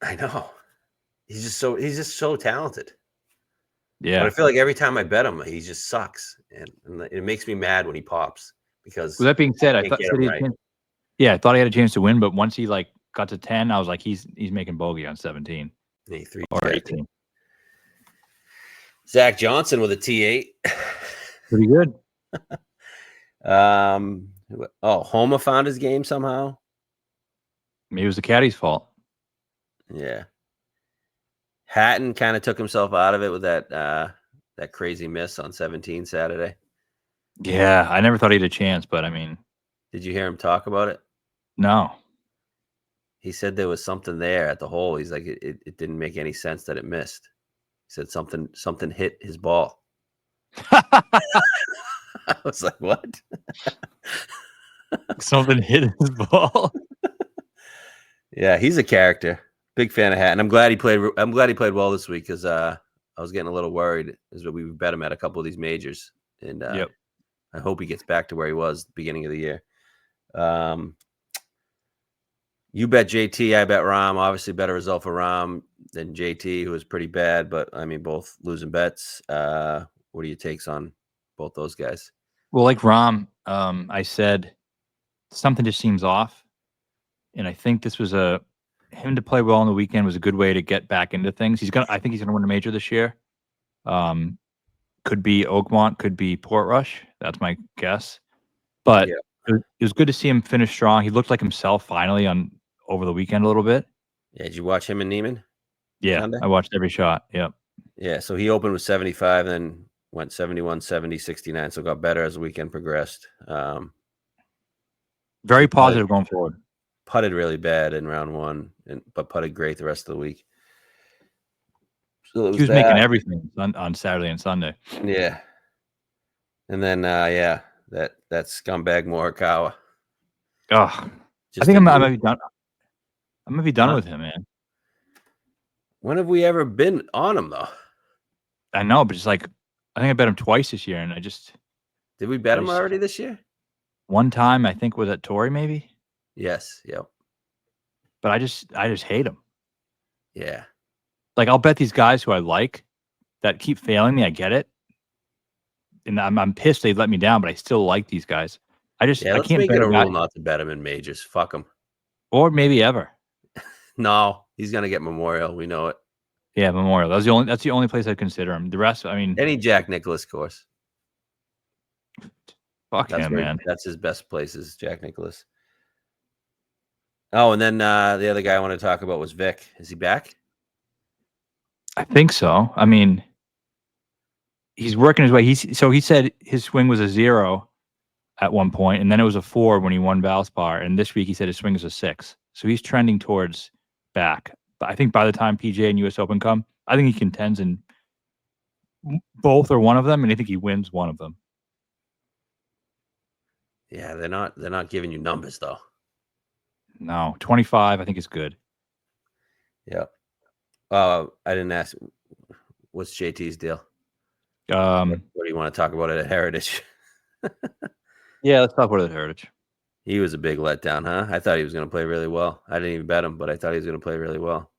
Speaker 2: I know. He's just so talented.
Speaker 1: Yeah.
Speaker 2: But I feel like every time I bet him, he just sucks, and it makes me mad when he pops because.
Speaker 1: With that being said, I
Speaker 2: can't
Speaker 1: thought
Speaker 2: get him right.
Speaker 1: I thought he had a chance to win, but once he like got to 10, I was like, he's making bogey on 17 or 18.
Speaker 2: Zach Johnson with a T8.
Speaker 1: Pretty good.
Speaker 2: Homa found his game somehow.
Speaker 1: Maybe it was the caddy's fault.
Speaker 2: Yeah. Hatton kind of took himself out of it with that crazy miss on 17 Saturday.
Speaker 1: Yeah, I never thought he had a chance, but I mean,
Speaker 2: did you hear him talk about it?
Speaker 1: No.
Speaker 2: He said there was something there at the hole. He's like, it didn't make any sense that it missed. He said something hit his ball. I was like, what?
Speaker 1: Something hit his ball.
Speaker 2: Yeah, he's a character. Big fan of Hatton. I'm glad he played well this week because I was getting a little worried as we bet him at a couple of these majors, and I hope he gets back to where he was at the beginning of the year. You bet JT, I bet Rahm. Obviously, better result for Rahm than JT, who was pretty bad, but I mean, both losing bets. What are your takes on both those guys?
Speaker 1: Well, like Rahm, I said something just seems off, and I think this was him to play well on the weekend was a good way to get back into things. I think he's gonna win a major this year. Could be Oakmont, could be Portrush. That's my guess. But it was good to see him finish strong. He looked like himself finally over the weekend a little bit.
Speaker 2: Yeah, did you watch him and Neiman?
Speaker 1: Yeah, Sunday? I watched every shot. Yep.
Speaker 2: Yeah, so he opened with 75, then went 71, 70, 69. So got better as the weekend progressed.
Speaker 1: Very positive going forward.
Speaker 2: Putted really bad in round one, but putted great the rest of the week. So
Speaker 1: he was making everything on Saturday and Sunday.
Speaker 2: Yeah. And then, that scumbag Morikawa.
Speaker 1: Oh, I think I might be done. I'm gonna be done with him, man.
Speaker 2: When have we ever been on him though?
Speaker 1: I know, but it's like I think I bet him twice this year, and
Speaker 2: did we bet him already this year?
Speaker 1: One time, I think was at Torrey, maybe.
Speaker 2: Yes. Yep.
Speaker 1: But I just hate him.
Speaker 2: Yeah.
Speaker 1: Like I'll bet these guys who I like that keep failing me. I get it, and I'm pissed they let me down, but I still like these guys.
Speaker 2: Let's make it a rule not to bet him in majors. Fuck him.
Speaker 1: Or maybe ever.
Speaker 2: No, he's gonna get Memorial. We know it.
Speaker 1: Yeah, Memorial. That's the only place I'd consider him. The rest, I mean,
Speaker 2: any Jack Nicklaus course.
Speaker 1: Fuck him, man.
Speaker 2: That's his best place is Jack Nicklaus. Oh, and then the other guy I want to talk about was Vic. Is he back?
Speaker 1: I think so. I mean, he's working his way. He said his swing was a 0 at one point, and then it was a 4 when he won Valspar. And this week he said his swing is a 6. So he's trending towards back. But I think by the time PGA and US Open come, I think he contends in both or one of them, and I think he wins one of them.
Speaker 2: Yeah, they're not giving you numbers though.
Speaker 1: No, 25 I think is good.
Speaker 2: Yep. I didn't ask. What's JT's deal? What do you want to talk about it at Heritage?
Speaker 1: Yeah, let's talk about it at Heritage.
Speaker 2: He was a big letdown, huh? I thought he was going to play really well. I didn't even bet him, but I thought he was going to play really well.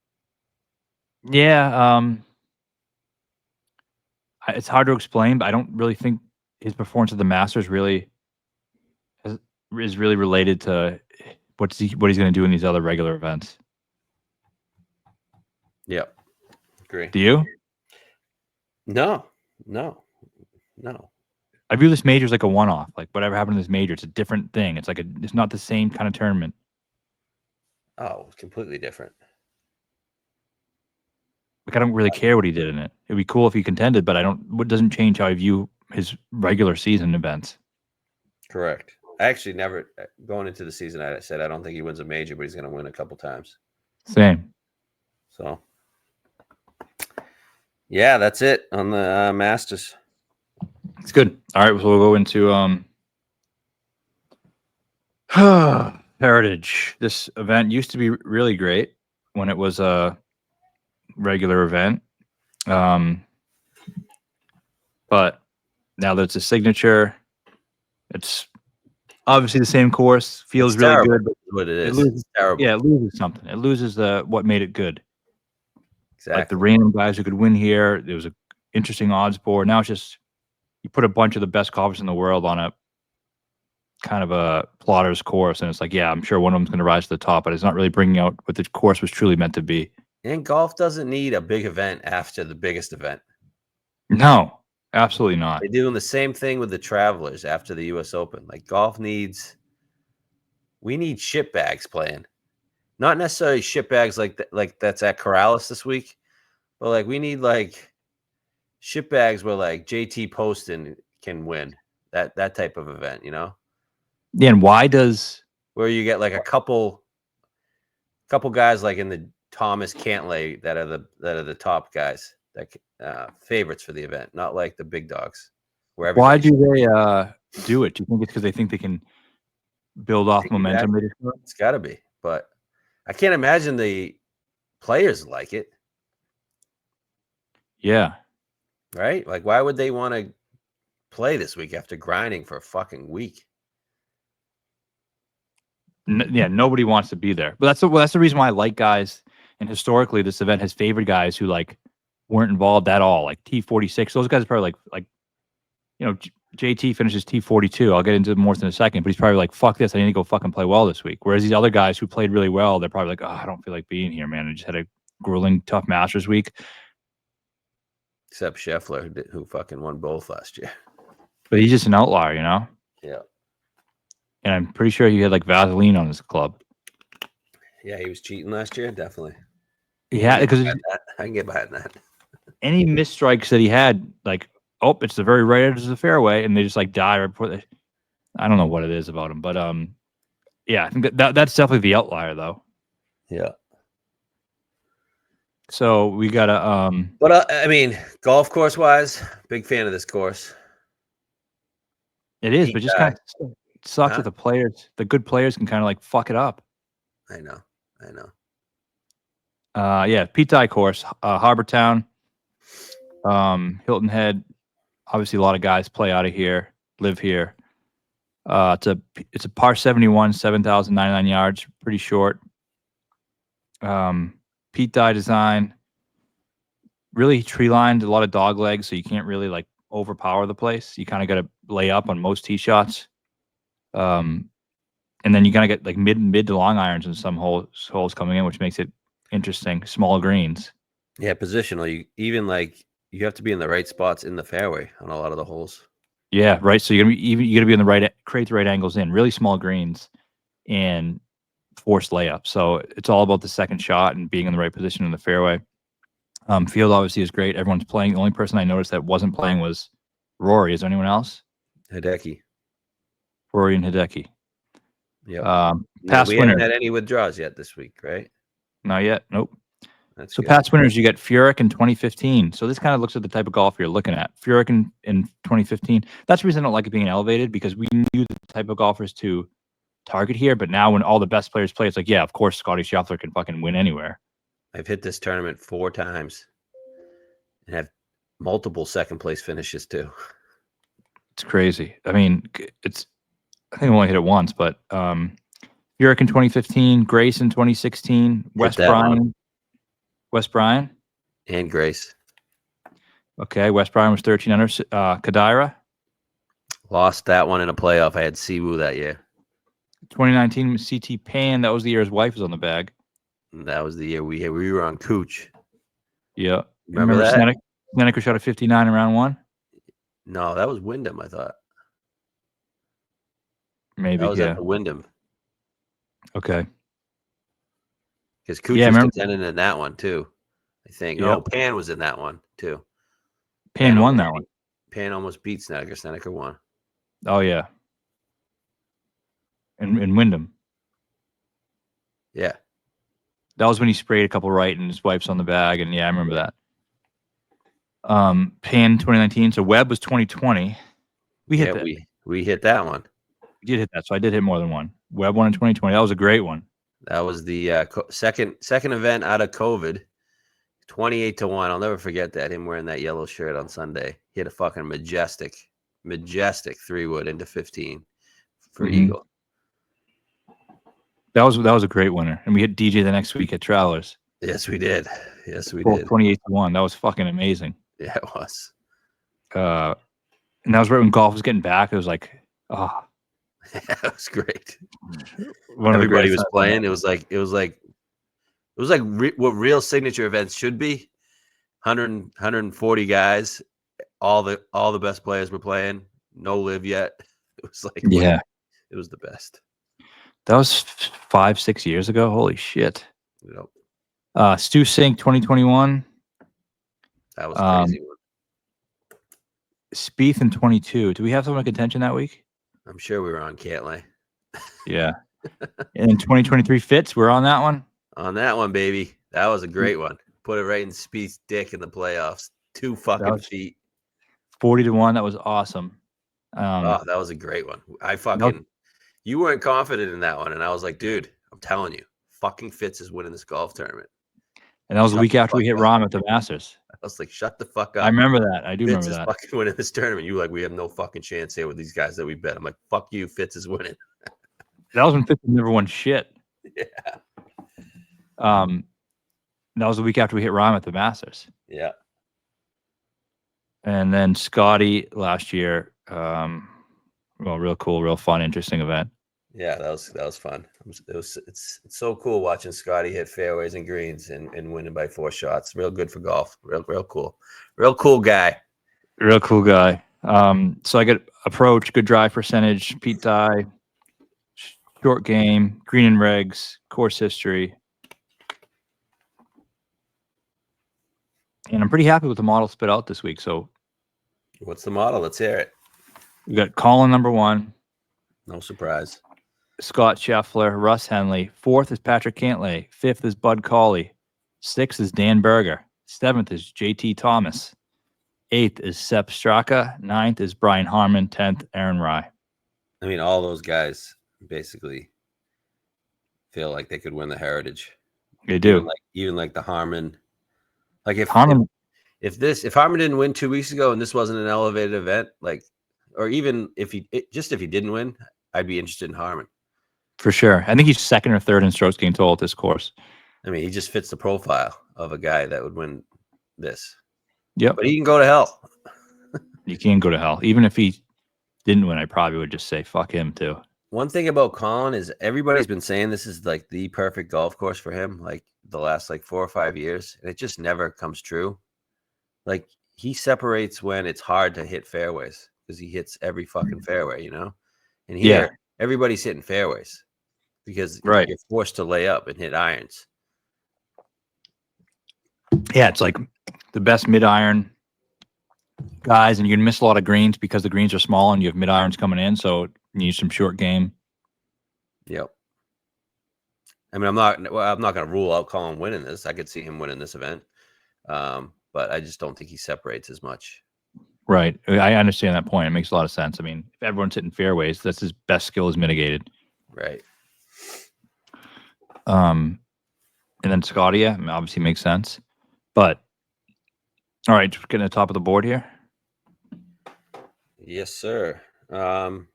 Speaker 1: Yeah, it's hard to explain, but I don't really think his performance at the Masters is really related to what he's going to do in these other regular events.
Speaker 2: Yep. Agree.
Speaker 1: Do you?
Speaker 2: No.
Speaker 1: I view this major as like a one-off. Like whatever happened in this major, it's a different thing. It's not the same kind of tournament.
Speaker 2: Oh, it's completely different.
Speaker 1: Like I don't really care what he did in it. It'd be cool if he contended, but what doesn't change how I view his regular season events.
Speaker 2: Correct. I actually never going into the season. I said I don't think he wins a major, but he's going to win a couple times.
Speaker 1: Same.
Speaker 2: So, yeah, that's it on the Masters.
Speaker 1: It's good. All right, so we'll go into Heritage. This event used to be really great when it was a regular event, but now that it's a signature, it's obviously the same course. Feels really
Speaker 2: terrible.
Speaker 1: good, but
Speaker 2: what it is.
Speaker 1: It loses,
Speaker 2: terrible.
Speaker 1: Yeah, it loses something. It loses what made it good.
Speaker 2: Exactly.
Speaker 1: Like the random guys who could win here. There was interesting odds board. Now it's just you put a bunch of the best golfers in the world on a kind of a plotter's course, and it's like, yeah, I'm sure one of them's going to rise to the top, but it's not really bringing out what the course was truly meant to be.
Speaker 2: And golf doesn't need a big event after the biggest event.
Speaker 1: No, absolutely not.
Speaker 2: They're doing the same thing with the Travelers after the U.S. Open. Like golf we need shit bags playing, not necessarily shit bags like that's at Corrales this week, but like we need like shit bags where like JT Poston can win that type of event, you know?
Speaker 1: Yeah, and why does
Speaker 2: where you get like a couple guys like in the Thomas Cantlay that are the top guys that favorites for the event, not like the big dogs.
Speaker 1: Why do they do it? Do you think it's because they think they can build off momentum?
Speaker 2: It's got to be, but I can't imagine the players like it.
Speaker 1: Yeah.
Speaker 2: Right? Like, why would they want to play this week after grinding for a fucking week?
Speaker 1: Yeah, nobody wants to be there. But that's the reason why I like guys. And historically, this event has favored guys who like weren't involved at all. Like T46, those guys are probably like JT finishes T42. I'll get into more in a second, but he's probably like, fuck this, I need to go fucking play well this week. Whereas these other guys who played really well, they're probably like, oh, I don't feel like being here, man. I just had a grueling, tough Masters week.
Speaker 2: Except Scheffler, who fucking won both last year.
Speaker 1: But he's just an outlier, you know?
Speaker 2: Yeah.
Speaker 1: And I'm pretty sure he had like Vaseline on his club.
Speaker 2: Yeah, he was cheating last year, definitely.
Speaker 1: Yeah, because
Speaker 2: I can get behind that.
Speaker 1: Any missed strikes that he had, like, oh, it's the very right edge of the fairway, and they just like die right before I don't know what it is about him, but yeah, I think that's definitely the outlier though.
Speaker 2: Yeah.
Speaker 1: So we gotta
Speaker 2: But I mean, golf course wise, big fan of this course.
Speaker 1: It is, but just kind of sucks that the good players can kind of like fuck it up.
Speaker 2: I know.
Speaker 1: Yeah, Pete Dye course, Harbour Town, Hilton Head. Obviously, a lot of guys play out of here, live here. It's a par 71, 7,099 yards, pretty short. Pete Dye design, really tree lined, a lot of dog legs, so you can't really like overpower the place. You kind of got to lay up on most tee shots. And then you kind of get like mid to long irons in some holes coming in, which makes it interesting. Small greens.
Speaker 2: Yeah, positional. You have to be in the right spots in the fairway on a lot of the holes.
Speaker 1: Yeah, right. So you're gonna be in the right, create the right angles in really small greens and forced layups. So it's all about the second shot and being in the right position in the fairway. Field obviously is great. Everyone's playing. The only person I noticed that wasn't playing was Rory. Is there anyone else?
Speaker 2: Hideki.
Speaker 1: Rory and Hideki.
Speaker 2: Yeah.
Speaker 1: Past
Speaker 2: we haven't had any withdrawals yet this week, right?
Speaker 1: Not yet. Nope.
Speaker 2: That's
Speaker 1: so
Speaker 2: good.
Speaker 1: Past winners, you get Furyk in 2015. So this kind of looks at the type of golf you're looking at. Furyk in 2015. That's the reason I don't like it being elevated, because we knew the type of golfers to target here. But now when all the best players play, it's like, yeah, of course, Scotty Scheffler can fucking win anywhere.
Speaker 2: I've hit this tournament 4 times and have multiple second place finishes too.
Speaker 1: It's crazy. I mean, I think I only hit it once, but Furyk in 2015, Grace in 2016, Wes Bryan,
Speaker 2: and Grace.
Speaker 1: Okay, Wes Bryan was 13 under. Kadira
Speaker 2: lost that one in a playoff. I had Siwoo that year.
Speaker 1: 2019 was CT Pan. That was the year his wife was on the bag.
Speaker 2: That was the year we were on Cooch.
Speaker 1: Yeah,
Speaker 2: remember that?
Speaker 1: Snedeker shot a 59 in round 1.
Speaker 2: No, that was Wyndham, I thought.
Speaker 1: Maybe
Speaker 2: that was at the Wyndham.
Speaker 1: Okay.
Speaker 2: Because Cooch was contending in that one too, I think.
Speaker 1: Yep.
Speaker 2: Oh, Pan was in that one too.
Speaker 1: Pan won that one.
Speaker 2: Pan almost beat Snedeker. Snedeker won.
Speaker 1: Oh yeah. And Wyndham.
Speaker 2: Yeah.
Speaker 1: That was when he sprayed a couple right and his wife's on the bag, and yeah, I remember that. Pan 2019. So Webb was 2020. We hit that.
Speaker 2: We hit that one.
Speaker 1: We did hit that. So I did hit more than one. Webb won in 2020. That was a great one.
Speaker 2: That was the second event out of COVID. 28-1. I'll never forget that. Him wearing that yellow shirt on Sunday. He had a fucking majestic 3-wood into 15 for Eagle.
Speaker 1: That was a great winner. And we hit DJ the next week at Travelers.
Speaker 2: Yes, we did. Yes, we did.
Speaker 1: 28-1. That was fucking amazing.
Speaker 2: Yeah, it was.
Speaker 1: And that was right when golf was getting back. It was like, oh,
Speaker 2: Yeah, it was great.
Speaker 1: one of the
Speaker 2: Everybody
Speaker 1: greatest
Speaker 2: was
Speaker 1: times.
Speaker 2: playing. It was like what real signature events should be. 140 guys. All the best players were playing. No live yet. It was like
Speaker 1: Yeah,
Speaker 2: it was the best.
Speaker 1: that was 5-6 years ago. Holy shit.
Speaker 2: You know,
Speaker 1: Stu Sink 2021.
Speaker 2: that was a crazy one.
Speaker 1: Spieth in 22. Do we have someone in contention that week?
Speaker 2: I'm sure we were on Cantlay.
Speaker 1: Yeah. And in 2023 Fitz, we're on that one.
Speaker 2: On that one, baby. That was a great one. Put it right in Spieth's dick in the playoffs. 2 fucking feet.
Speaker 1: 40-1. That was awesome.
Speaker 2: Oh, that was a great one. You weren't confident in that one, and I was like, dude, I'm telling you, fucking Fitz is winning this golf tournament.
Speaker 1: And that was the week after we hit Rahm at the Masters.
Speaker 2: I was like, shut the fuck up.
Speaker 1: I remember that. I do
Speaker 2: Fitz
Speaker 1: remember
Speaker 2: is
Speaker 1: that.
Speaker 2: fucking winning this tournament. You were like, we have no fucking chance here with these guys that we bet. I'm like, fuck you, Fitz is winning.
Speaker 1: That was when Fitz never won shit.
Speaker 2: Yeah.
Speaker 1: That was the week after we hit Rahm at the Masters.
Speaker 2: Yeah.
Speaker 1: And then Scotty last year. Well, real cool, real fun, interesting event.
Speaker 2: Yeah, that was fun. It's so cool watching Scotty hit fairways and greens and winning by 4 shots. Real good for golf. Real cool. Real cool guy.
Speaker 1: Real cool guy. So I get approach, good drive percentage, Pete Dye, short game, green and regs, course history. And I'm pretty happy with the model spit out this week. So
Speaker 2: what's the model? Let's hear it.
Speaker 1: We got Colin number 1.
Speaker 2: No surprise.
Speaker 1: Scott Scheffler, Russ Henley. 4th is Patrick Cantlay. 5th is Bud Cauley. 6th is Dan Berger. 7th is JT Thomas. 8th is Sepp Straka. 9th is Brian Harmon. 10th, Aaron Rye.
Speaker 2: I mean, all those guys basically feel like they could win the Heritage.
Speaker 1: They do.
Speaker 2: Even like the Harmon. Like if
Speaker 1: Harmon
Speaker 2: didn't win 2 weeks ago and this wasn't an elevated event, like, or even if he didn't win, I'd be interested in Harmon.
Speaker 1: For sure. I think he's 2nd or 3rd in strokes gained total at this course.
Speaker 2: I mean, he just fits the profile of a guy that would win this.
Speaker 1: Yep.
Speaker 2: But he can go to hell.
Speaker 1: You can go to hell. Even if he didn't win, I probably would just say fuck him too.
Speaker 2: One thing about Colin is everybody's been saying this is like the perfect golf course for him, like the last 4 or 5 years, and it just never comes true. Like he separates when it's hard to hit fairways because he hits every fucking fairway, you know? And here, everybody's hitting fairways because you're forced to lay up and hit irons.
Speaker 1: Yeah, it's like the best mid-iron guys, and you're going to miss a lot of greens because the greens are small and you have mid-irons coming in, so you need some short game.
Speaker 2: Yep. I mean, I'm not going to rule out Colin winning this. I could see him winning this event, but I just don't think he separates as much.
Speaker 1: Right. I understand that point. It makes a lot of sense. I mean, if everyone's hitting fairways, that's his best skill is mitigated.
Speaker 2: Right.
Speaker 1: And then Scotty, I mean, obviously makes sense. But, all right, getting to the top of the board here.
Speaker 2: Yes, sir. All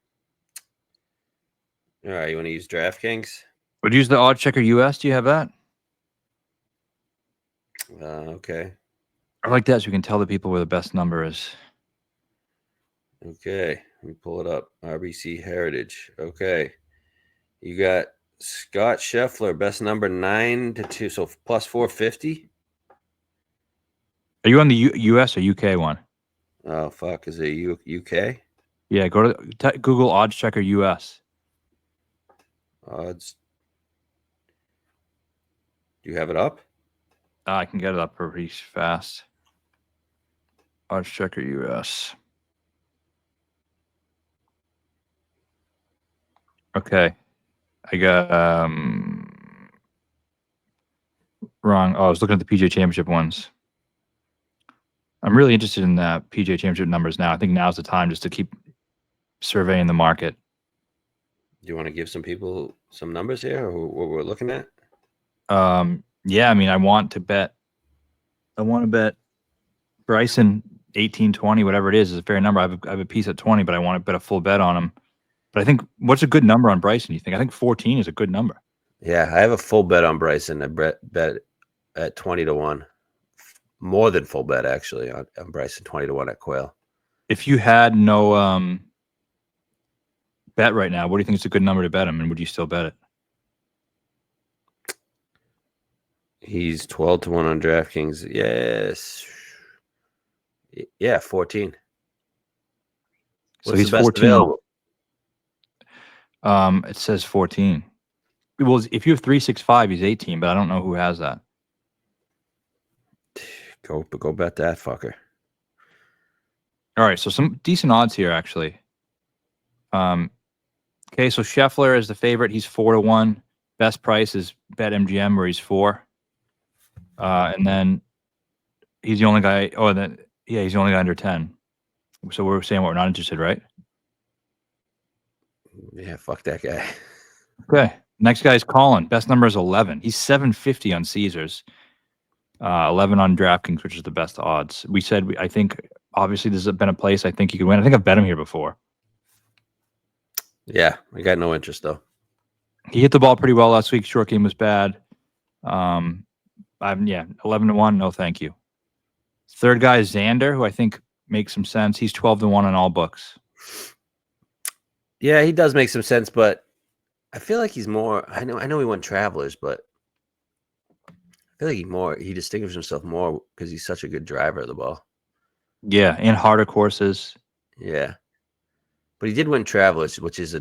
Speaker 2: right, you want to use DraftKings?
Speaker 1: Would you use the Odd Checker US? Do you have that?
Speaker 2: Okay.
Speaker 1: I like that so we can tell the people where the best number is.
Speaker 2: Okay, let me pull it up. RBC Heritage. Okay. You got Scott Scheffler, best number 9-2, so plus 450.
Speaker 1: Are you on the US or UK one?
Speaker 2: Oh, fuck. Is it UK?
Speaker 1: Yeah, go to Google Odds Checker US.
Speaker 2: Odds. Do you have it up?
Speaker 1: I can get it up pretty fast. Odds Checker US. Okay. I got wrong. Oh, I was looking at the PGA Championship ones. I'm really interested in the PGA Championship numbers now. I think now's the time just to keep surveying the market.
Speaker 2: Do you want to give some people some numbers here or what we're looking at?
Speaker 1: Yeah, I mean, I want to bet Bryson 18-20, whatever it is a fair number. I have a piece at 20, but I want to bet a full bet on him. But I think what's a good number on Bryson? You think? I think 14 is a good number.
Speaker 2: Yeah, I have a full bet on Bryson. I bet at 20-1. More than full bet, actually, on Bryson, 20-1 at Quail.
Speaker 1: If you had no bet right now, what do you think is a good number to bet him, and would you still bet it?
Speaker 2: He's 12-1 on DraftKings. Yes. Yeah, 14.
Speaker 1: So he's 14. It says 14. Well, if you have 365, he's 18, but I don't know who has that.
Speaker 2: Go bet that fucker.
Speaker 1: All right, so some decent odds here, actually. Okay, so Scheffler is the favorite. He's 4-1. Best price is BetMGM, where he's 4. And then he's the only guy. Oh, then he's the only guy under 10. So we're saying we're not interested, right?
Speaker 2: Yeah, fuck that guy.
Speaker 1: Okay. Next guy is Colin. Best number is 11. He's 750 on Caesars. 11 on DraftKings, which is the best odds. We said, I think, obviously, this has been a place I think he could win. I think I've bet him here before.
Speaker 2: Yeah, I got no interest, though.
Speaker 1: He hit the ball pretty well last week. Short game was bad. 11-1. No, thank you. Third guy is Xander, who I think makes some sense. He's 12-1 on all books.
Speaker 2: Yeah, he does make some sense, but I feel like he's more. I know he won Travelers, but I feel like he distinguishes himself more because he's such a good driver of the ball.
Speaker 1: Yeah, and harder courses.
Speaker 2: Yeah, but he did win Travelers, which is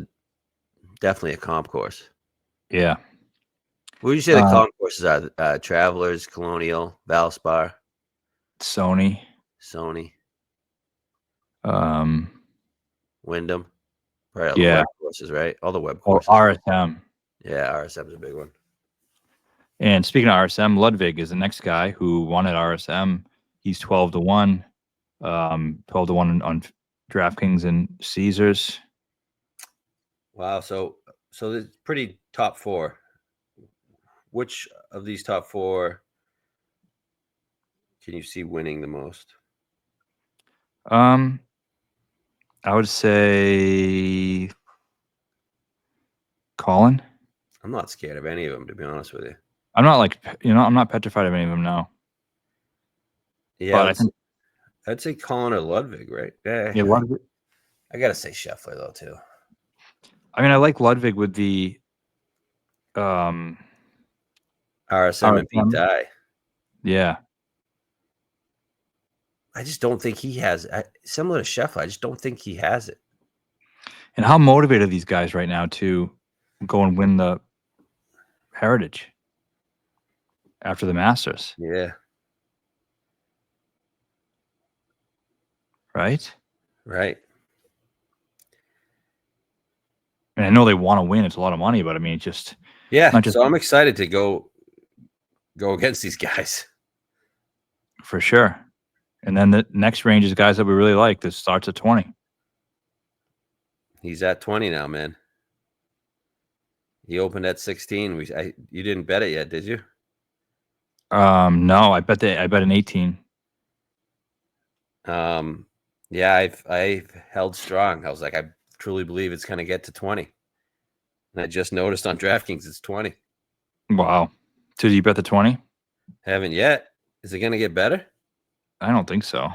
Speaker 2: definitely a comp course.
Speaker 1: Yeah.
Speaker 2: What would you say the comp courses are? Travelers, Colonial, Valspar,
Speaker 1: Sony.
Speaker 2: Wyndham. Right, all the web courses, right? All the web courses.
Speaker 1: RSM.
Speaker 2: Yeah, RSM's a big one.
Speaker 1: And speaking of RSM, Ludwig is the next guy who won at RSM. He's 12-1. 12-1 on DraftKings and Caesars.
Speaker 2: Wow, so it's pretty top 4. Which of these top 4 can you see winning the most?
Speaker 1: I would say Colin.
Speaker 2: I'm not scared of any of them, to be honest with you.
Speaker 1: I'm not I'm not petrified of any of them now.
Speaker 2: Yeah, I'd say Colin or Ludwig, right?
Speaker 1: Yeah, Ludwig.
Speaker 2: I gotta say Scheffler though too.
Speaker 1: I mean, I like Ludwig with the
Speaker 2: RSM and Pete Dye.
Speaker 1: Yeah.
Speaker 2: I just don't think he has similar to Scheffler. I just don't think he has it.
Speaker 1: And how motivated are these guys right now to go and win the Heritage after the Masters?
Speaker 2: Yeah.
Speaker 1: Right. And I know they want to win. It's a lot of money, but I mean, just
Speaker 2: so I'm excited to go against these guys
Speaker 1: for sure. And then the next range is guys that we really like. This starts at 20.
Speaker 2: He's at 20 now, man. He opened at 16. You didn't bet it yet, did you?
Speaker 1: No, I bet an 18.
Speaker 2: Yeah, I've held strong. I was like, I truly believe it's going to get to 20. And I just noticed on DraftKings it's 20.
Speaker 1: Wow. So did you bet the 20?
Speaker 2: Haven't yet. Is it going to get better?
Speaker 1: I don't think so.
Speaker 2: All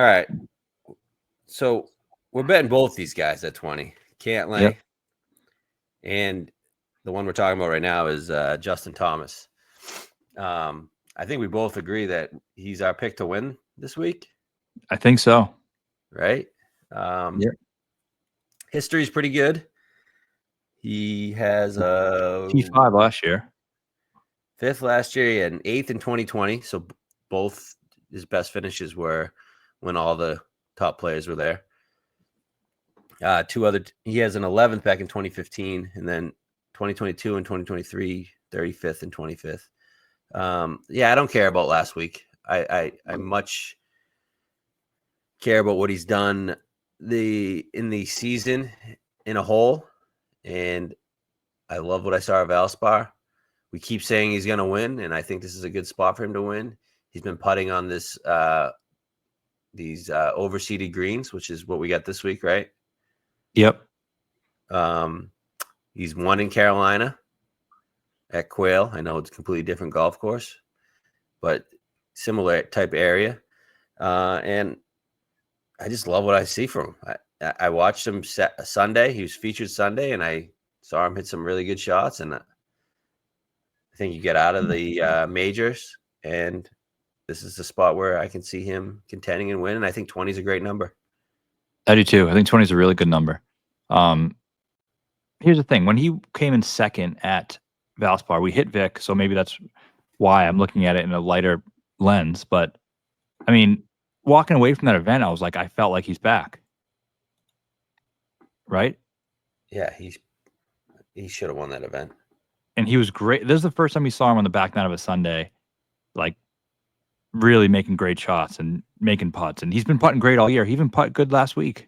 Speaker 2: right. So we're betting both these guys at 20. Cantlay.
Speaker 1: Yep.
Speaker 2: And the one we're talking about right now is Justin Thomas. I think we both agree that he's our pick to win this week.
Speaker 1: I think so.
Speaker 2: Right? History's pretty good. He has a
Speaker 1: T5 last year.
Speaker 2: 5th last year and 8th in 2020. So both his best finishes were when all the top players were there. He has an 11th back in 2015, and then 2022 and 2023, 35th and 25th. I don't care about last week. I much care about what he's done in the season in a whole, and I love what I saw of Valspar. We keep saying he's going to win, and I think this is a good spot for him to win. He's been putting on these overseeded greens, which is what we got this week, right?
Speaker 1: Yep.
Speaker 2: He's won in Carolina at Quail. I know it's a completely different golf course, but similar type area. And I just love what I see from him. I watched him Sunday. He was featured Sunday, and I saw him hit some really good shots. And I think you get out of the majors, and this is the spot where I can see him contending and winning. I think 20 is a great number.
Speaker 1: I do too. I think 20 is a really good number. Here's the thing. When he came in second at Valspar, we hit Vic, so maybe that's why I'm looking at it in a lighter lens. But, I mean, walking away from that event, I was like, I felt like he's back. Right?
Speaker 2: Yeah, he should have won that event.
Speaker 1: And he was great. This is the first time we saw him on the back nine of a Sunday, like, really making great shots and making putts. And he's been putting great all year. He even putted good last week.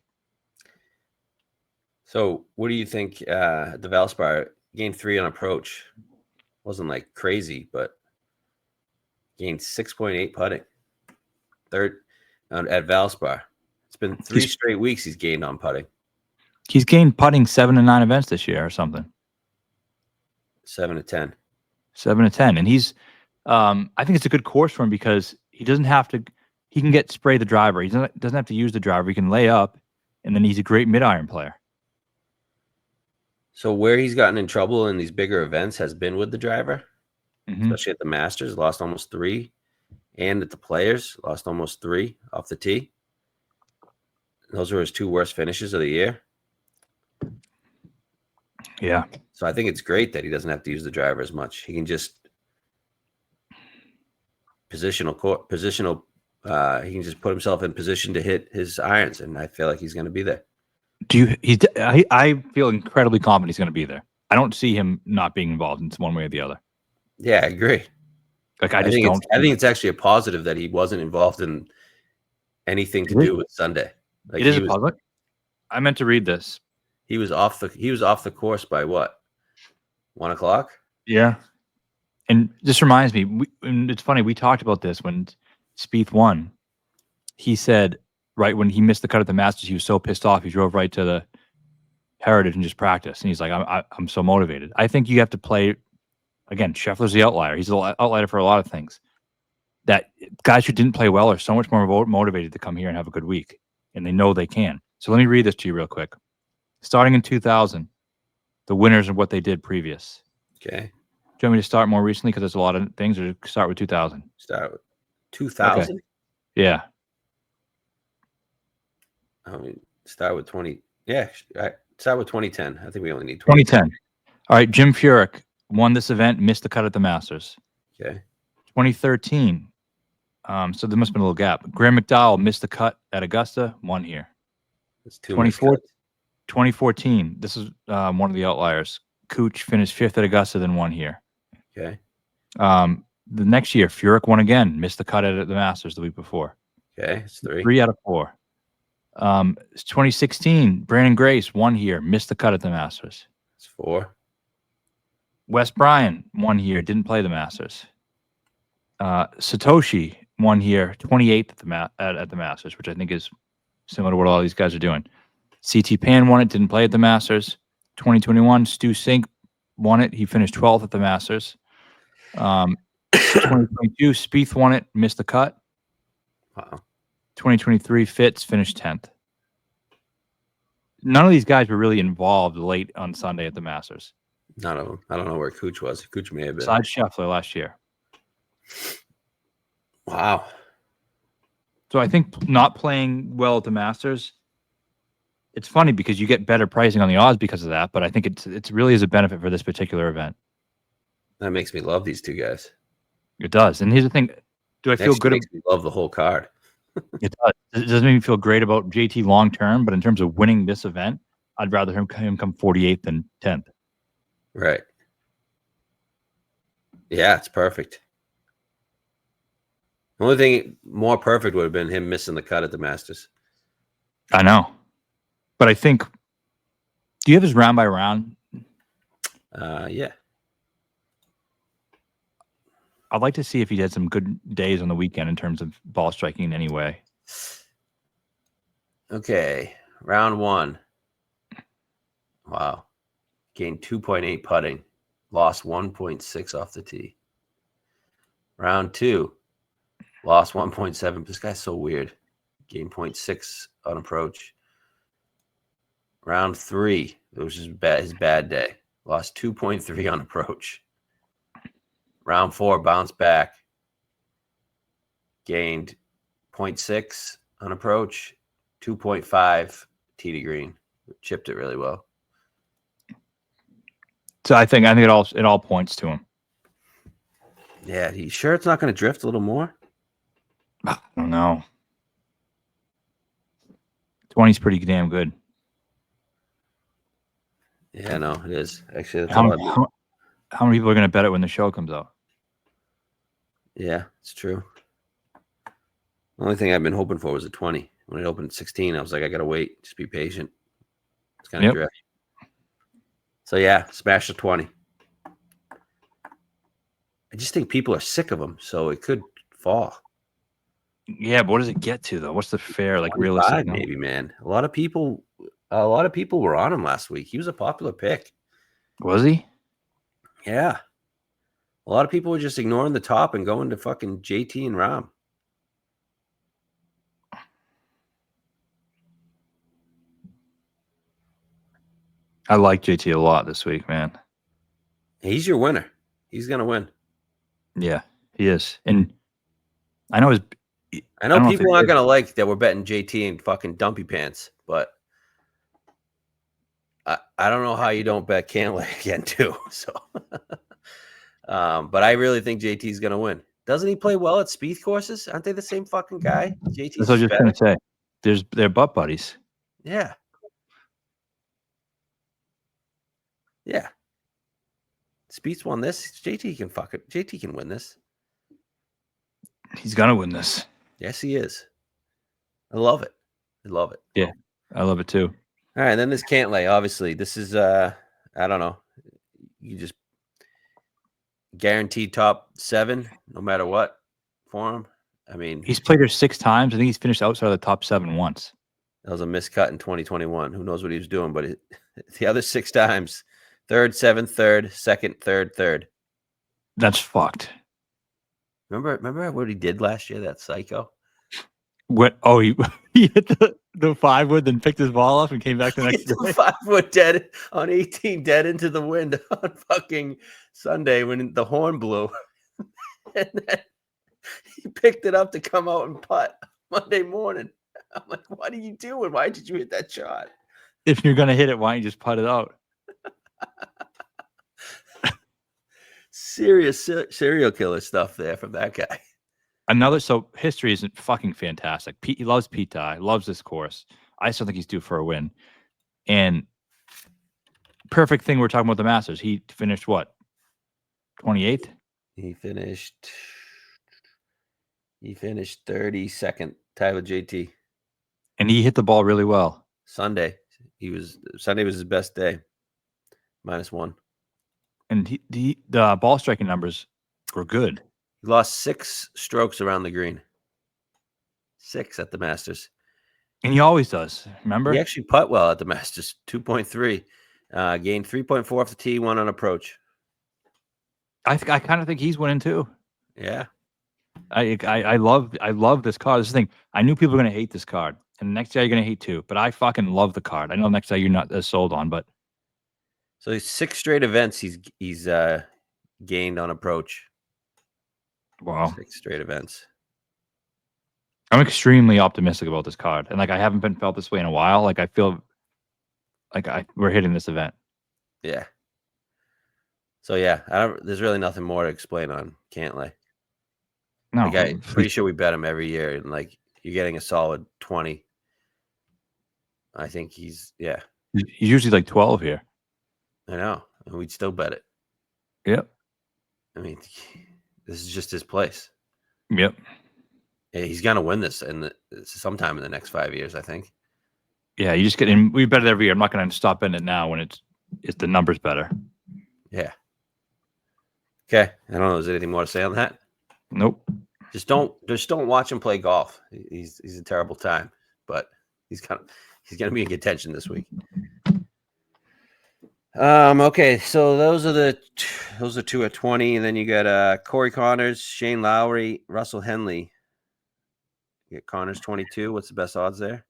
Speaker 2: So what do you think at the Valspar? Game 3 on approach wasn't like crazy, but gained 6.8 putting. Third at Valspar. It's been 3 straight weeks he's gained on putting.
Speaker 1: He's gained putting 7 to 9 events this year or something.
Speaker 2: 7 to 10.
Speaker 1: 7 to 10. And he's I think it's a good course for him because he doesn't have to he can spray the driver. He doesn't have to use the driver. He can lay up, and then he's a great mid-iron player.
Speaker 2: So where he's gotten in trouble in these bigger events has been with the driver, especially at the Masters, lost almost 3, and at the Players, lost almost 3 off the tee. Those were his 2 worst finishes of the year.
Speaker 1: Yeah.
Speaker 2: So I think it's great that he doesn't have to use the driver as much. He can just positional. He can just put himself in position to hit his irons, and I feel like he's going to be there.
Speaker 1: I feel incredibly confident he's going to be there. I don't see him not being involved in one way or the other.
Speaker 2: Yeah, I agree.
Speaker 1: Like
Speaker 2: I think it's actually a positive that he wasn't involved in anything to do with Sunday. Like
Speaker 1: it is a positive. I meant to read this.
Speaker 2: He was off the course by what? 1 o'clock?
Speaker 1: Yeah. And this reminds me, and it's funny, we talked about this when Spieth won. He said, right when he missed the cut at the Masters, he was so pissed off, he drove right to the Heritage and just practiced. And he's like, I'm so motivated. I think you have to play, again, Scheffler's the outlier. He's the outlier for a lot of things. That guys who didn't play well are so much more motivated to come here and have a good week. And they know they can. So let me read this to you real quick. Starting in 2000, the winners and what they did previous.
Speaker 2: Okay.
Speaker 1: Do you want me to start more recently because there's a lot of things, or start with 2000?
Speaker 2: Start with 2000?
Speaker 1: Okay. Yeah.
Speaker 2: I mean, start with 20. Yeah, start with 2010. I think we only need
Speaker 1: 2010. All right, Jim Furyk won this event, missed the cut at the Masters.
Speaker 2: Okay.
Speaker 1: 2013. So there must have been a little gap. Graham McDowell missed the cut at Augusta, won here.
Speaker 2: That's
Speaker 1: 2014. This is one of the outliers. Cooch finished 5th at Augusta, then won here.
Speaker 2: Okay.
Speaker 1: The next year, Furyk won again, missed the cut at the Masters the week before.
Speaker 2: Okay, it's 3.
Speaker 1: 3 out of 4. 2016, Brandon Grace won here, missed the cut at the Masters.
Speaker 2: It's 4.
Speaker 1: Wes Bryan won here, didn't play the Masters. Satoshi won here, 28th at the Masters, which I think is similar to what all these guys are doing. CT Pan won it, didn't play at the Masters. 2021, Stu Cink won it. He finished 12th at the Masters. 2022, Spieth won it, missed the cut.
Speaker 2: Wow.
Speaker 1: 2023, Fitz finished 10th. None of these guys were really involved late on Sunday at the Masters.
Speaker 2: None of them. I don't know where Cooch was. Cooch may have been.
Speaker 1: Besides Scheffler last year.
Speaker 2: Wow.
Speaker 1: So I think not playing well at the Masters, it's funny because you get better pricing on the odds because of that, but I think it's really is a benefit for this particular event.
Speaker 2: That makes me love these two guys.
Speaker 1: It does. And here's the thing. Do I feel good?
Speaker 2: Makes me love the whole card.
Speaker 1: It does. It doesn't make me feel great about JT long term, but in terms of winning this event, I'd rather him come 48th than 10th.
Speaker 2: Right. Yeah, it's perfect. The only thing more perfect would have been him missing the cut at the Masters.
Speaker 1: I know. But I think, do you have his round by round?
Speaker 2: Yeah.
Speaker 1: I'd like to see if he had some good days on the weekend in terms of ball striking in any way.
Speaker 2: Okay. Round 1. Wow. Gained 2.8 putting. lost 1.6 off the tee. Round 2, lost 1.7. This guy's so weird. Gained 0.6 on approach. Round 3, it was just his bad day. Lost 2.3 on approach. Round 4, bounced back. Gained 0.6 on approach, 2.5 tee to green. Chipped it really well.
Speaker 1: So I think it all points to him.
Speaker 2: Yeah, you sure it's not going to drift a little more?
Speaker 1: I don't know. 20's pretty damn good.
Speaker 2: Yeah, no, it is. Actually, that's
Speaker 1: how many people are going to bet it when the show comes out?
Speaker 2: Yeah, it's true. The only thing I've been hoping for was a 20. When it opened at 16, I was like, I got to wait. Just be patient. It's kind of drift. So, yeah, smash the 20. I just think people are sick of them, so it could fall.
Speaker 1: Yeah, but what does it get to, though? What's the fair, like, realistic?
Speaker 2: Maybe, man. A lot of people were on him last week. He was a popular pick.
Speaker 1: Was he?
Speaker 2: Yeah. A lot of people were just ignoring the top and going to fucking JT and Rahm.
Speaker 1: I like JT a lot this week, man.
Speaker 2: He's your winner. He's going to win.
Speaker 1: Yeah, he is. And I know
Speaker 2: people aren't going to like that we're betting JT in fucking dumpy pants, but I don't know how you don't bet Cantlay again, too. So, but I really think JT's going to win. Doesn't he play well at Spieth courses? Aren't they the same fucking guy? JT's
Speaker 1: That's what I was just going to say. They're butt buddies.
Speaker 2: Yeah. Yeah. Spieth's won this. JT can JT can win this.
Speaker 1: He's going to win this.
Speaker 2: Yes, he is. I love it. I love it.
Speaker 1: Yeah, I love it too.
Speaker 2: All right, then this Cantlay. Obviously, this is I don't know. You just guaranteed top 7 no matter what for him. I mean,
Speaker 1: he's played here 6 times. I think he's finished outside of the top 7 once.
Speaker 2: That was a miscut in 2021. Who knows what he was doing? But the other 6 times, 3rd, 7th, 3rd, 2nd, 3rd, 3rd.
Speaker 1: That's fucked.
Speaker 2: Remember what he did last year? That psycho.
Speaker 1: What? Oh, he hit the 5-wood, then picked his ball up and came back the next day.
Speaker 2: 5-wood dead on 18, dead into the wind on fucking Sunday when the horn blew, and then he picked it up to come out and putt Monday morning. I'm like, what are you doing? Why did you hit that shot? If
Speaker 1: you're gonna hit it, why don't you just putt it out?
Speaker 2: Serious serial killer stuff there from that guy.
Speaker 1: So history isn't fucking fantastic. He loves Pete Dye, loves this course. I still think he's due for a win. And perfect thing we're talking about the Masters. He finished what? 28th?
Speaker 2: He finished 32nd, tied with JT.
Speaker 1: And he hit the ball really well.
Speaker 2: Sunday was his best day. -1.
Speaker 1: And the ball striking numbers were good.
Speaker 2: He lost 6 strokes around the green. 6 at the Masters.
Speaker 1: And he always does. Remember?
Speaker 2: He actually putt well at the Masters. 2.3. Gained 3.4 off the tee, 1 on approach.
Speaker 1: I kind of think he's winning too.
Speaker 2: Yeah.
Speaker 1: I love this card. This is the thing. I knew people were going to hate this card. And the next year you're going to hate too. But I fucking love the card. I know next year you're not as sold on, but.
Speaker 2: So 6 straight events he's gained on approach.
Speaker 1: Wow.
Speaker 2: 6 straight events.
Speaker 1: I'm extremely optimistic about this card. And I haven't been felt this way in a while. I feel like we're hitting this event.
Speaker 2: Yeah. So yeah, there's really nothing more to explain on Cantlay.
Speaker 1: No.
Speaker 2: I'm pretty sure we bet him every year, and you're getting a solid 20. I think he's
Speaker 1: usually 12 here.
Speaker 2: I know, and we'd still bet it.
Speaker 1: Yep.
Speaker 2: I mean, this is just his place.
Speaker 1: Yep.
Speaker 2: Yeah, he's gonna win this sometime in the next 5 years, I think.
Speaker 1: Yeah, you just get in. We bet it every year. I'm not going to stop betting it now when it's the numbers better.
Speaker 2: Yeah. Okay. I don't know. Is there anything more to say on that?
Speaker 1: Nope.
Speaker 2: Just don't watch him play golf. He's a terrible time, but he's gonna be in contention this week. Okay, so those are two at 20, and then you got Corey Connors, Shane Lowry, Russell Henley. You get Connors 22. What's the best odds there?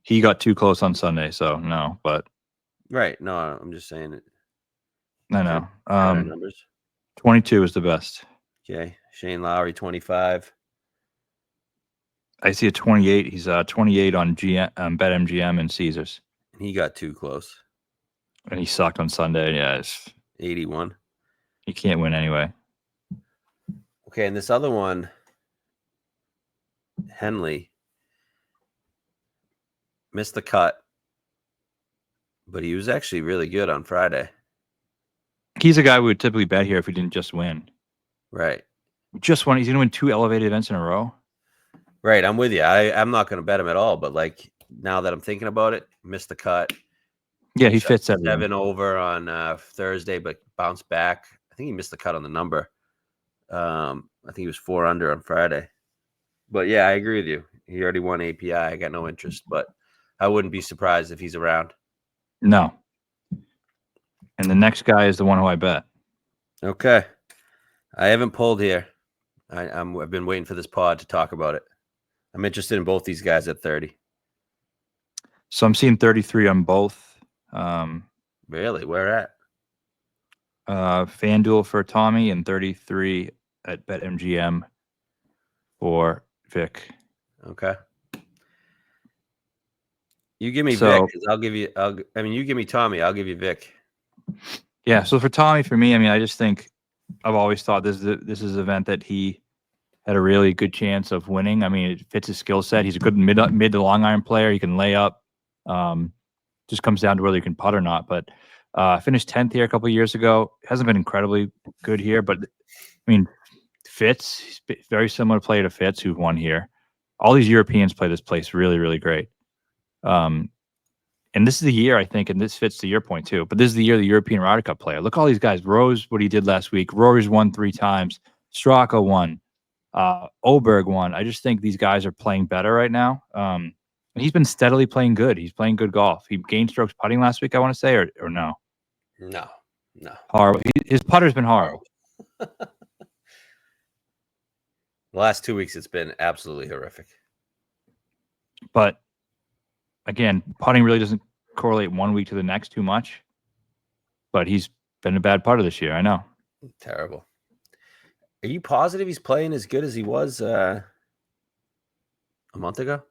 Speaker 1: He got too close on Sunday, so no. But
Speaker 2: Right. No, I'm just saying it.
Speaker 1: I know.
Speaker 2: Numbers.
Speaker 1: 22 is the best.
Speaker 2: Okay, Shane Lowry 25.
Speaker 1: I see a 28. He's 28 on BetMGM and Caesars.
Speaker 2: And he got too close.
Speaker 1: And he sucked on Sunday. Yeah, it's
Speaker 2: 81.
Speaker 1: He can't win anyway.
Speaker 2: Okay, and this other one, Henley, missed the cut, but he was actually really good on Friday.
Speaker 1: He's a guy we would typically bet here if he didn't just win.
Speaker 2: Right.
Speaker 1: Just won. He's going to win 2 elevated events in a row.
Speaker 2: Right. I'm with you. I'm not going to bet him at all, but like now that I'm thinking about it, missed the cut.
Speaker 1: Yeah, he fits everything.
Speaker 2: 7 over on Thursday, but bounced back. I think he missed the cut on the number. I think he was 4 under on Friday. But yeah, I agree with you. He already won API. I got no interest, but I wouldn't be surprised if he's around.
Speaker 1: No. And the next guy is the one who I bet.
Speaker 2: Okay. I haven't pulled here. I've been waiting for this pod to talk about it. I'm interested in both these guys at 30.
Speaker 1: So I'm seeing 33 on both.
Speaker 2: Really? Where at?
Speaker 1: FanDuel for Tommy and 33 at BetMGM for Vic.
Speaker 2: Okay. You give me Vic, 'cause I'll give you. You give me Tommy, I'll give you Vic.
Speaker 1: Yeah. So for Tommy, for me, I just think I've always thought this is an event that he had a really good chance of winning. It fits his skill set. He's a good mid to long iron player. He can lay up. Just comes down to whether you can putt or not. But finished 10th here a couple of years ago. Hasn't been incredibly good here, but Fitz, he's very similar player to Fitz, who won here. All these Europeans play this place really, really great. And this is the year, I think, and this fits to your point too, but this is the year of the European Ryder Cup player. Look at all these guys. Rose, what he did last week. Rory's won 3 times. Straka won. Oberg won. I just think these guys are playing better right now. And he's been steadily playing good. He's playing good golf. He gained strokes putting last week, I want to say, or no?
Speaker 2: No.
Speaker 1: Horrible. His putter's been horrible.
Speaker 2: The last 2 weeks, it's been absolutely horrific.
Speaker 1: But again, putting really doesn't correlate one week to the next too much. But he's been a bad putter this year. I know.
Speaker 2: Terrible. Are you positive he's playing as good as he was a month ago?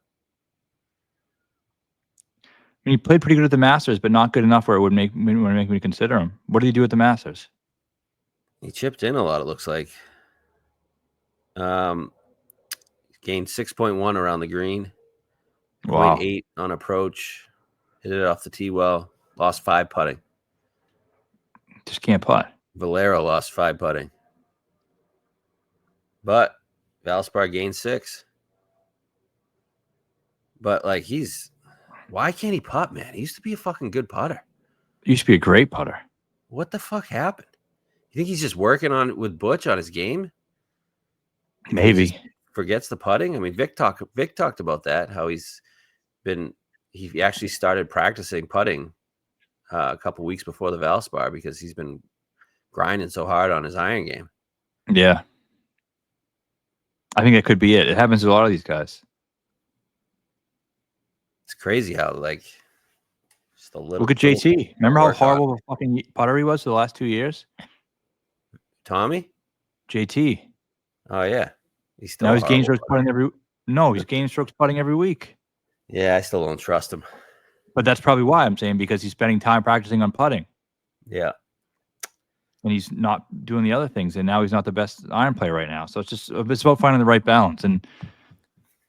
Speaker 1: He played pretty good at the Masters, but not good enough where it would make me consider him. What did he do at the Masters?
Speaker 2: He chipped in a lot, it looks like. Gained 6.1 around the green.
Speaker 1: Wow.
Speaker 2: 0.8 on approach. Hit it off the tee well. Lost 5 putting.
Speaker 1: Just can't putt.
Speaker 2: Valero lost 5 putting. But Valspar gained 6. But why can't he putt, man? He used to be a fucking good putter.
Speaker 1: He used to be a great putter.
Speaker 2: What the fuck happened? You think he's just working on with Butch on his game?
Speaker 1: Maybe.
Speaker 2: Forgets the putting. Vic talked about that, how he actually started practicing putting a couple weeks before the Valspar because he's been grinding so hard on his iron game.
Speaker 1: Yeah. I think that could be it. It happens to a lot of these guys.
Speaker 2: It's crazy how just a little.
Speaker 1: Look at JT. Remember how horrible of a fucking putter he was for the last 2 years?
Speaker 2: Tommy?
Speaker 1: JT.
Speaker 2: Oh yeah. He's
Speaker 1: gaining strokes putting he's gaining strokes putting every week.
Speaker 2: Yeah, I still don't trust him.
Speaker 1: But that's probably why I'm saying, because he's spending time practicing on putting.
Speaker 2: Yeah.
Speaker 1: And he's not doing the other things, and now he's not the best iron player right now. So it's about finding the right balance. And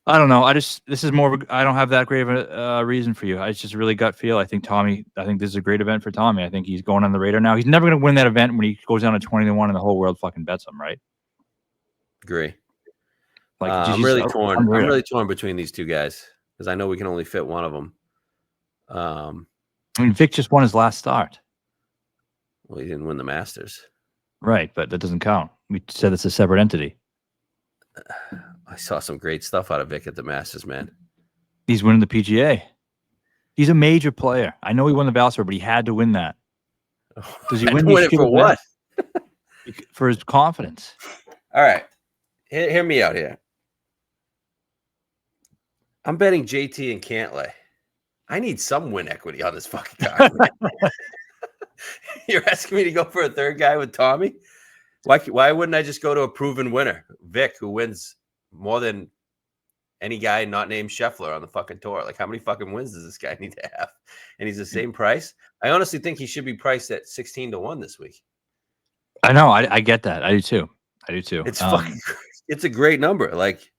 Speaker 1: I don't know. This is more of I don't have that great of a reason for you. It's just a really gut feel. I think this is a great event for Tommy. I think he's going on the radar now. He's never going to win that event when he goes down to 20-1 and the whole world fucking bets him, right?
Speaker 2: Agree.
Speaker 1: I'm
Speaker 2: really torn. I'm really torn between these two guys because I know we can only fit one of them.
Speaker 1: Vic just won his last start.
Speaker 2: Well, he didn't win the Masters.
Speaker 1: Right, but that doesn't count. We said it's a separate entity.
Speaker 2: I saw some great stuff out of Vic at the Masters, man.
Speaker 1: He's winning the PGA. He's a major player. I know he won the Valspar, but he had to win that. Does he win
Speaker 2: it for what?
Speaker 1: For his confidence.
Speaker 2: All right. Hear me out here. I'm betting JT and Cantlay. I need some win equity on this fucking guy. You're asking me to go for a third guy with Tommy? Why wouldn't I just go to a proven winner, Vic, who wins more than any guy not named Scheffler on the fucking tour? Like, how many fucking wins does this guy need to have? And he's the same price. I honestly think he should be priced at 16-1 this week.
Speaker 1: I know. I get that. I do too.
Speaker 2: It's fucking. It's a great number. Like,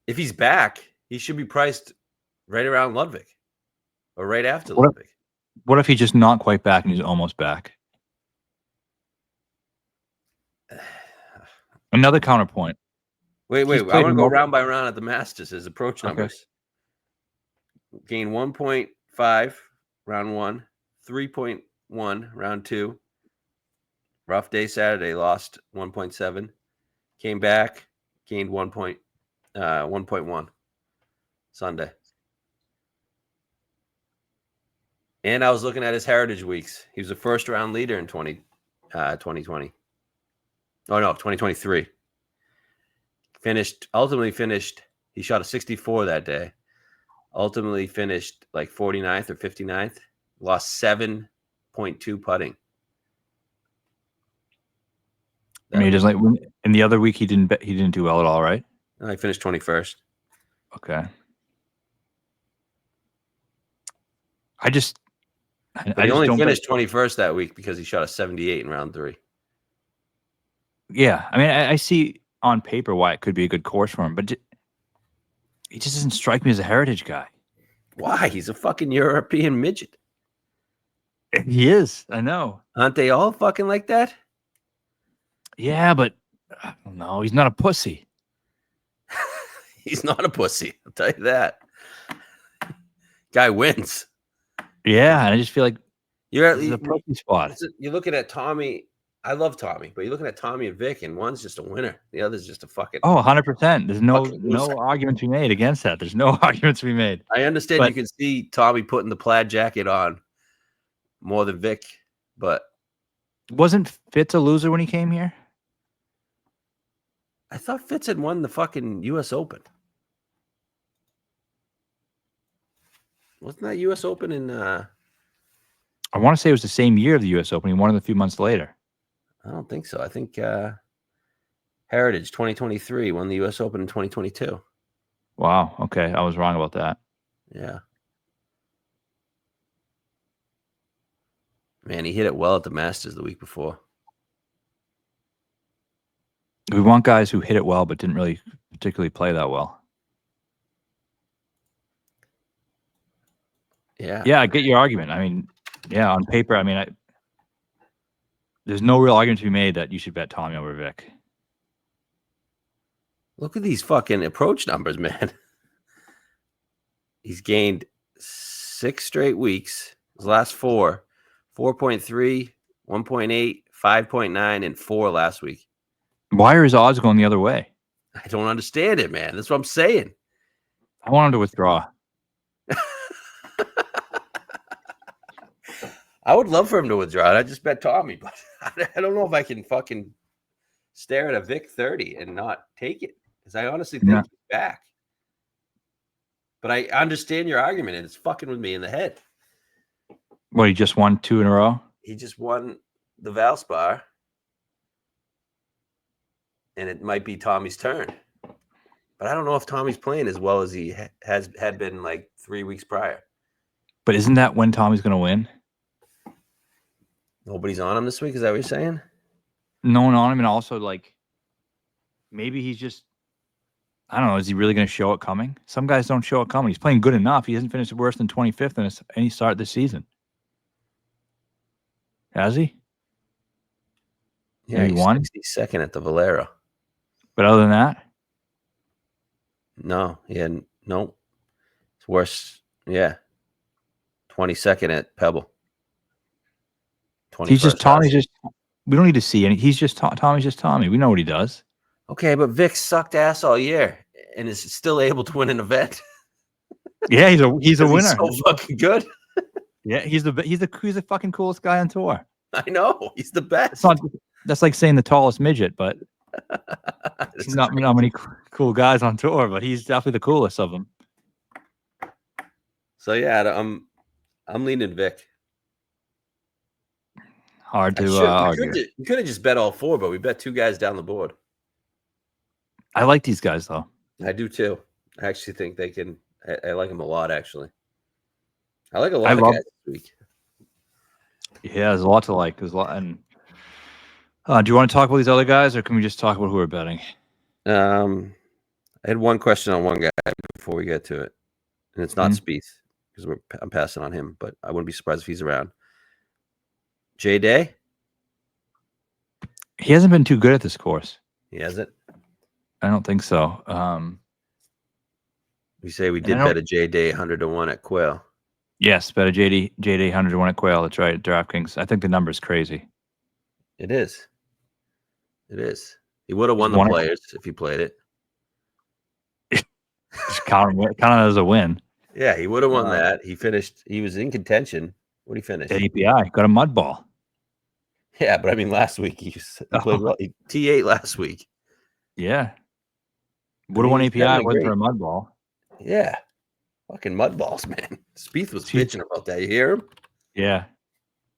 Speaker 2: if he's back, he should be priced right around Ludwig or right after Ludwig.
Speaker 1: What if he's just not quite back and he's almost back? Another counterpoint.
Speaker 2: Wait. I want to go round by round at the Masters. His approach numbers. Okay. Gain 1.5 round 1, 3.1 round 2. Rough day Saturday, lost 1.7. Came back, gained 1.1 Sunday. And I was looking at his Heritage Weeks. He was a first-round leader in 2020. Oh, no, 2023. Ultimately finished, he shot a 64 that day. Ultimately finished like 49th or 59th. Lost 7.2 putting.
Speaker 1: I mean, he doesn't like in the other week he didn't do well at all, right?
Speaker 2: No, he finished 21st.
Speaker 1: Okay.
Speaker 2: But he only finished 21st that week because he shot a 78 in round 3.
Speaker 1: Yeah, I mean, I see on paper why it could be a good course for him, but he just doesn't strike me as a Heritage guy.
Speaker 2: Why? He's a fucking European midget.
Speaker 1: He is. I know.
Speaker 2: Aren't they all fucking like that?
Speaker 1: Yeah, but I don't know. He's not a pussy.
Speaker 2: He's not a pussy. I'll tell you that. Guy wins.
Speaker 1: Yeah, and I just feel like
Speaker 2: you're at
Speaker 1: the pussy spot.
Speaker 2: You're looking at Tommy. I love Tommy, but you're looking at Tommy and Vic, and one's just a winner. The other's just a fucking
Speaker 1: 100%. There's no argument to be made against that. There's no argument to be made.
Speaker 2: I understand you can see Tommy putting the plaid jacket on more than Vic, but
Speaker 1: wasn't Fitz a loser when he came here?
Speaker 2: I thought Fitz had won the fucking U.S. Open. Wasn't that U.S. Open in? I
Speaker 1: want to say it was the same year of the U.S. Open. He won it a few months later.
Speaker 2: I don't think so. I think Heritage 2023 won the U.S. Open in 2022.
Speaker 1: Wow. Okay, I was wrong about that.
Speaker 2: Yeah. Man, he hit it well at the Masters the week before.
Speaker 1: We want guys who hit it well but didn't really particularly play that well.
Speaker 2: Yeah.
Speaker 1: Yeah, I get your argument. I mean, yeah, on paper, I mean, there's no real argument to be made that you should bet Tommy over Vic.
Speaker 2: Look at these fucking approach numbers, man. He's gained 6 straight weeks. His last 4, 4.3, 1.8, 5.9, and 4 last week.
Speaker 1: Why are his odds going the other way?
Speaker 2: I don't understand it, man. That's what I'm saying.
Speaker 1: I want him to withdraw.
Speaker 2: I would love for him to withdraw. I just bet Tommy, but I don't know if I can fucking stare at a Vic 30 and not take it, because I honestly think he's back. But I understand your argument, and it's fucking with me in the head.
Speaker 1: What, he just won 2 in a row?
Speaker 2: He just won the Valspar, and it might be Tommy's turn. But I don't know if Tommy's playing as well as he had been like 3 weeks prior.
Speaker 1: But isn't that when Tommy's going to win?
Speaker 2: Nobody's on him this week? Is that what you're saying?
Speaker 1: No one on him, and also, like, maybe he's just, I don't know, is he really going to show it coming? Some guys don't show it coming. He's playing good enough. He hasn't finished worse than 25th in any start this season. Has he?
Speaker 2: Yeah,
Speaker 1: he won?
Speaker 2: 62nd at the Valero.
Speaker 1: But other than that?
Speaker 2: No, no. It's worse. Yeah. 22nd at Pebble.
Speaker 1: He's just Tommy's just. We don't need to see any. He's just Tommy's just Tommy. We know what he does.
Speaker 2: Okay, but Vic sucked ass all year and is still able to win an event.
Speaker 1: Yeah, he's a
Speaker 2: He's
Speaker 1: winner.
Speaker 2: so fucking good.
Speaker 1: Yeah, he's the fucking coolest guy on tour.
Speaker 2: I know. He's the best.
Speaker 1: That's like saying the tallest midget, but he's not many cool guys on tour, but he's definitely the coolest of them.
Speaker 2: So yeah, I'm leaning Vic.
Speaker 1: Hard to argue.
Speaker 2: We could have just bet all four, but we bet two guys down the board.
Speaker 1: I like these guys though.
Speaker 2: I do too. I actually think they can. I like them a lot. Actually, I like a lot of guys this week.
Speaker 1: Yeah, there's a lot to like. There's a lot. And do you want to talk about these other guys, or can we just talk about who we're betting?
Speaker 2: I had one question on one guy before we get to it, and it's not Spieth because I'm passing on him, but I wouldn't be surprised if he's around. J Day.
Speaker 1: He hasn't been too good at this course.
Speaker 2: He hasn't.
Speaker 1: I don't think so.
Speaker 2: We say we did bet a J Day 100-1 at Quail.
Speaker 1: Yes, bet a J Day 100-1 at Quail. That's right, DraftKings. I think the number's crazy.
Speaker 2: It is. It is. He would have won the Players if he played it.
Speaker 1: Just count it as a win.
Speaker 2: Yeah, he would have won that. He was in contention. What did he finish?
Speaker 1: At API, got a mud ball.
Speaker 2: Yeah, but I mean, last week he played well. T8 last week.
Speaker 1: Yeah. Would have won API, went for a mud ball.
Speaker 2: Yeah. Fucking mud balls, man. Spieth was bitching about that. You hear him?
Speaker 1: Yeah.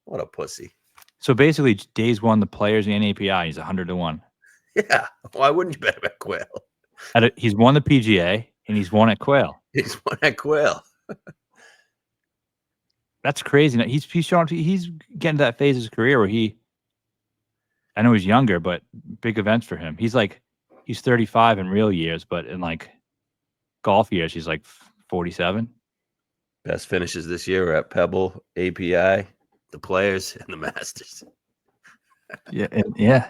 Speaker 2: What a pussy.
Speaker 1: So basically, Day's won the Players and API. He's 100-1.
Speaker 2: Yeah. Why wouldn't you bet him at Quail?
Speaker 1: He's won the PGA and he's won at Quail.
Speaker 2: He's won at Quail.
Speaker 1: That's crazy. He's showing. He's getting to that phase of his career where I know he's younger, but big events for him. He's 35 in real years, but in like golf years, he's like 47.
Speaker 2: Best finishes this year are at Pebble, API, the Players, and the Masters.
Speaker 1: Yeah.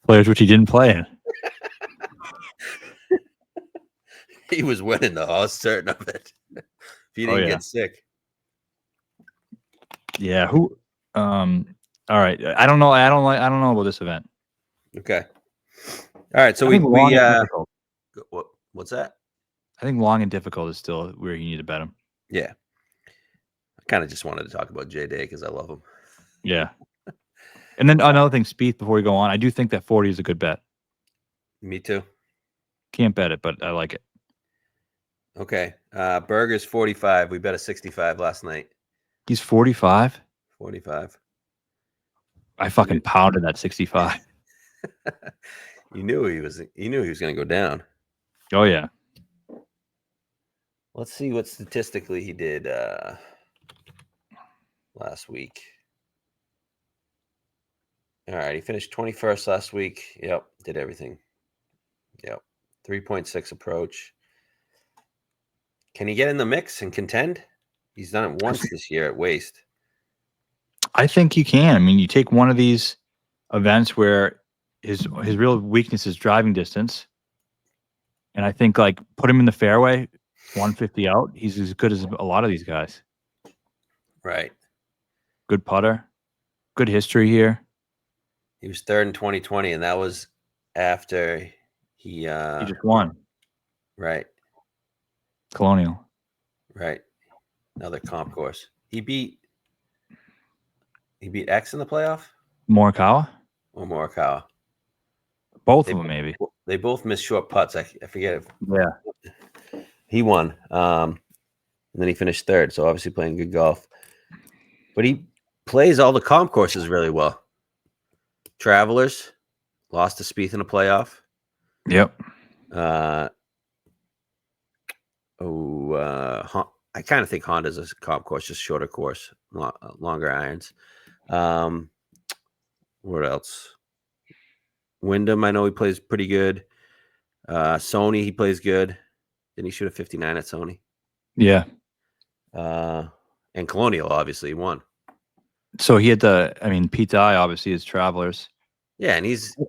Speaker 1: Players which he didn't play in.
Speaker 2: He was winning though. I was certain of it. If he didn't get sick.
Speaker 1: Yeah. Who? All right. I don't know. I don't know about this event.
Speaker 2: Okay. All right. So what's that?
Speaker 1: I think long and difficult is still where you need to bet him.
Speaker 2: Yeah. I kind of just wanted to talk about J Day because I love him.
Speaker 1: Yeah. And then another thing, Spieth, before we go on, I do think that 40 is a good bet.
Speaker 2: Me too.
Speaker 1: Can't bet it, but I like it.
Speaker 2: Okay. Berger's 45. We bet a 65 last night.
Speaker 1: He's 45?
Speaker 2: 45.
Speaker 1: I fucking pounded that 65.
Speaker 2: You knew he was going to go down.
Speaker 1: Oh, yeah.
Speaker 2: Let's see what statistically he did last week. All right, he finished 21st last week. Yep, did everything. Yep, 3.6 approach. Can he get in the mix and contend? He's done it once this year at Waste.
Speaker 1: I think you can. I mean, you take one of these events where his real weakness is driving distance, and I think put him in the fairway, 150 out. He's as good as a lot of these guys.
Speaker 2: Right.
Speaker 1: Good putter. Good history here.
Speaker 2: He was third in 2020, and that was after he
Speaker 1: just won.
Speaker 2: Right.
Speaker 1: Colonial.
Speaker 2: Right. Another comp course. He beat X in the playoff?
Speaker 1: Morikawa?
Speaker 2: Or Morikawa.
Speaker 1: Both of them, maybe.
Speaker 2: They both missed short putts. I forget.
Speaker 1: Yeah.
Speaker 2: He won. And then he finished third, so obviously playing good golf. But he plays all the comp courses really well. Travelers, lost to Spieth in a playoff.
Speaker 1: Yep.
Speaker 2: I kind of think Honda's a comp course, just shorter course, longer irons. What else? Wyndham, I know he plays pretty good. Sony, he plays good. Didn't he shoot a 59 at Sony?
Speaker 1: Yeah.
Speaker 2: And Colonial, obviously, won.
Speaker 1: So he had Pete Dye, obviously, is Travelers.
Speaker 2: Yeah, and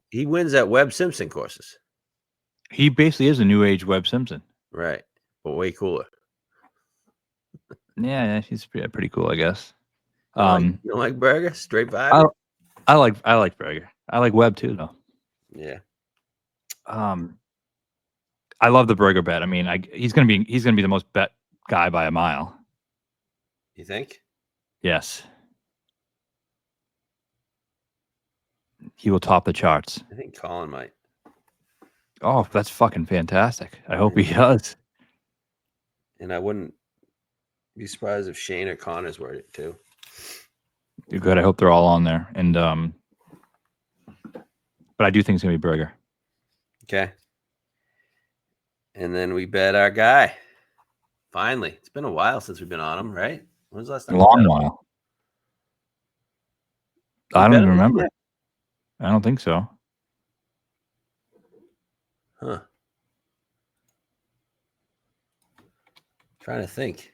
Speaker 2: he wins at Webb Simpson courses.
Speaker 1: He basically is a new age Webb Simpson.
Speaker 2: Right, but way cooler.
Speaker 1: Yeah, he's pretty cool, I guess.
Speaker 2: You don't like Berger? Straight vibe?
Speaker 1: I like Berger. I like Webb too, though.
Speaker 2: Yeah.
Speaker 1: I love the Berger bet. I mean, he's gonna be the most bet guy by a mile.
Speaker 2: You think?
Speaker 1: Yes. He will top the charts.
Speaker 2: I think Colin might.
Speaker 1: Oh, that's fucking fantastic. I hope he does.
Speaker 2: And I wouldn't be surprised if Shane or Connor's were it too.
Speaker 1: You're good. I hope they're all on there. And but I do think it's gonna be Berger.
Speaker 2: Okay. And then we bet our guy. Finally. It's been a while since we've been on him, right? When was the last time?
Speaker 1: A long while. I don't even remember. I don't think so.
Speaker 2: Huh. Trying to think.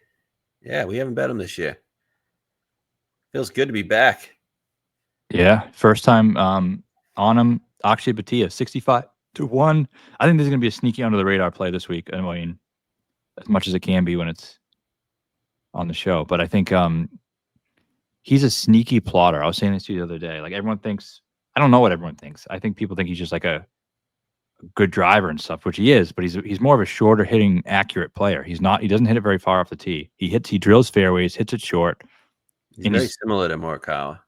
Speaker 2: Yeah, we haven't bet him this year. Feels good to be back.
Speaker 1: Yeah. First time on him. Akshay Bhatia, 65-1. I think this is gonna be a sneaky under the radar play this week. I mean, as much as it can be when it's on the show. But I think he's a sneaky plotter. I was saying this to you the other day. Like everyone thinks, I don't know what everyone thinks. I think people think he's just like a good driver and stuff, which he is, but he's more of a shorter hitting accurate player. He doesn't hit it very far off the tee. He drills fairways, hits it short.
Speaker 2: He's very similar to Morikawa.